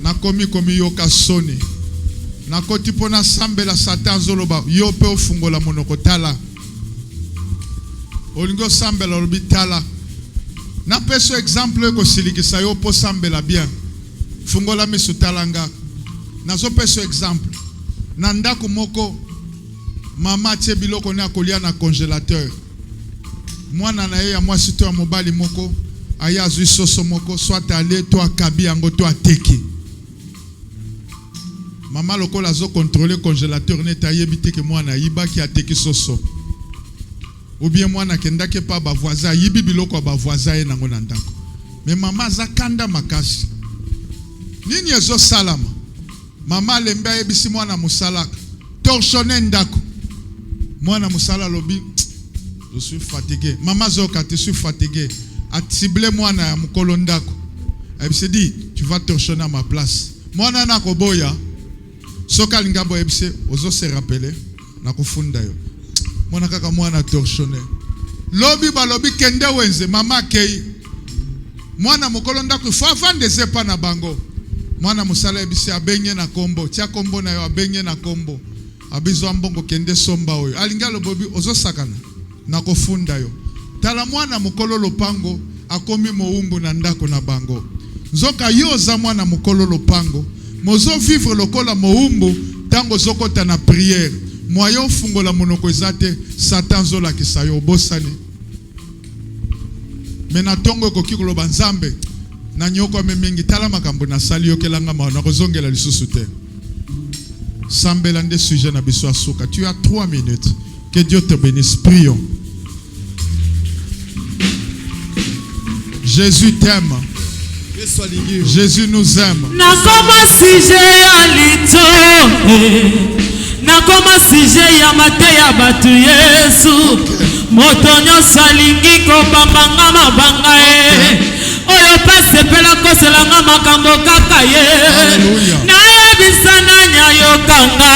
Nakomi komi yoka soni. Nakoti pona sambela Satan zoloba yo pe ofungola monoko tala. Olingo sambela lobi tala. Na peso exemple ko silikisa yo po sambela bien. Fungola misu talanga. Nazo peso exemple. Nandako moko mama tie biloko ne akolia na congélateur. Mwana na ye ya mwasi to ya mobali moko aya azwi soso moko soit ale to akabi yango to ateki. Mama lokola zo contrôler congélateur ne ta yebi te ke mwana yiba ki ateki soso. Ou bien mwana kendake pa ba voisin yibi biloko ba voisin ye nango na ndako. Mais mama za kanda makasi. Nini ezo salama? Mama lembe yebisi mwana musalaka. Torchonne ndako. Mwana musala lobi je suis fatigué. Maman zoka je suis fatigué. A ciblé mwana ya mukolo ndako. Elle se dit tu vas torchonner à ma place. Mwana na koboya. Soka lingabo yebise ozo se rappeler na kufunda yo. Mwana kaka mwana torchonner. Lobi ba lobi kende wenze mama kei. Mwana mukolo ndako faut vendre zepa na bango. Mwana musala yebise abenye na kombo. Tia kombo na yo abenye na kombo. Abizo mbongo kende somba oyo. Alingalo bobi ozo sakana. Na kofunda yo. Tala mwana mukolo lopango akomi moumbu na ndako na bango. Nzoka yo za mwana mukolo lopango. Mozo vivre lokola moumbu tango zokota na prière. Moyo fungola monoko ezate Satan zola kisayo bosani. Mena tongo ekoki koloba Nzambe na nyoko memingi tala makambo na sali yokelanga ma na kozongela lisusu te. Sambela nde sujet na biso asuka. Tu as 3 minutes. Que Dieu te bénisse. Prions. Jésus t'aime. Jésus nous aime. Nakoma sujet alito nakoma sije ya mateya batu Yesu moto nyonso alingi kobambanga mabanga ye oyo pasepela koselanga makambo kaka ye nayebisa nanyayokanga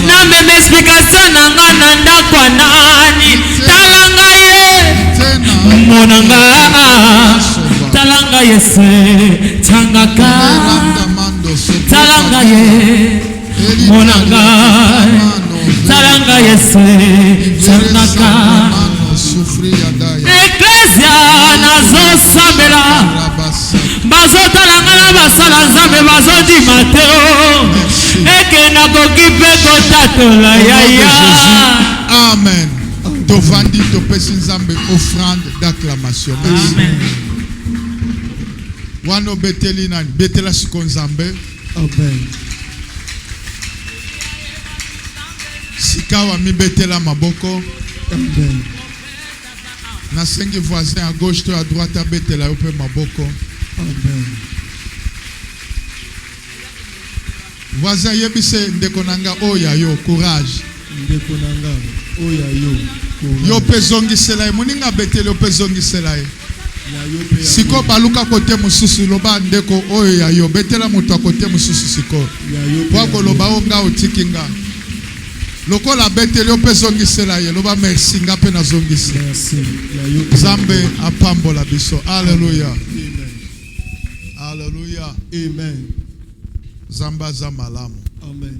namema explikation nanga na ndako ya nani talanga ye monanga talanga yese tangaka talanga ye monanga talanga yese tangaka Ecclesia nazosambela bazotalanga na basala nzambe bazondima te eke nakoki mpe kotatola yaya. Amen. Tovandi topesi nzambe offrande d'acclamation. Amen. Wano beteli nani betela siko nzambe. Amen. Sikawa mi betela maboko. Amen. Nasengi voisin à gauche to à droite à betela yo pe maboko. Amen. Voisin yebise ndeko nanga oya yo courage. Ndeko nanga oya yo. Yo pe zongisela moninga betela yo pe zongisela ye. Siko baluka kote mususu loba ndeko oya yo betela muto kote mususu siko. Wako loba onga otikinga. Lokola beteli yo pe zongisela ye loba merci nga pe na zongisi. Zambe apambola biso. Alléluia. Amen. Alléluia. Amen. Zamba za malamu. Amen.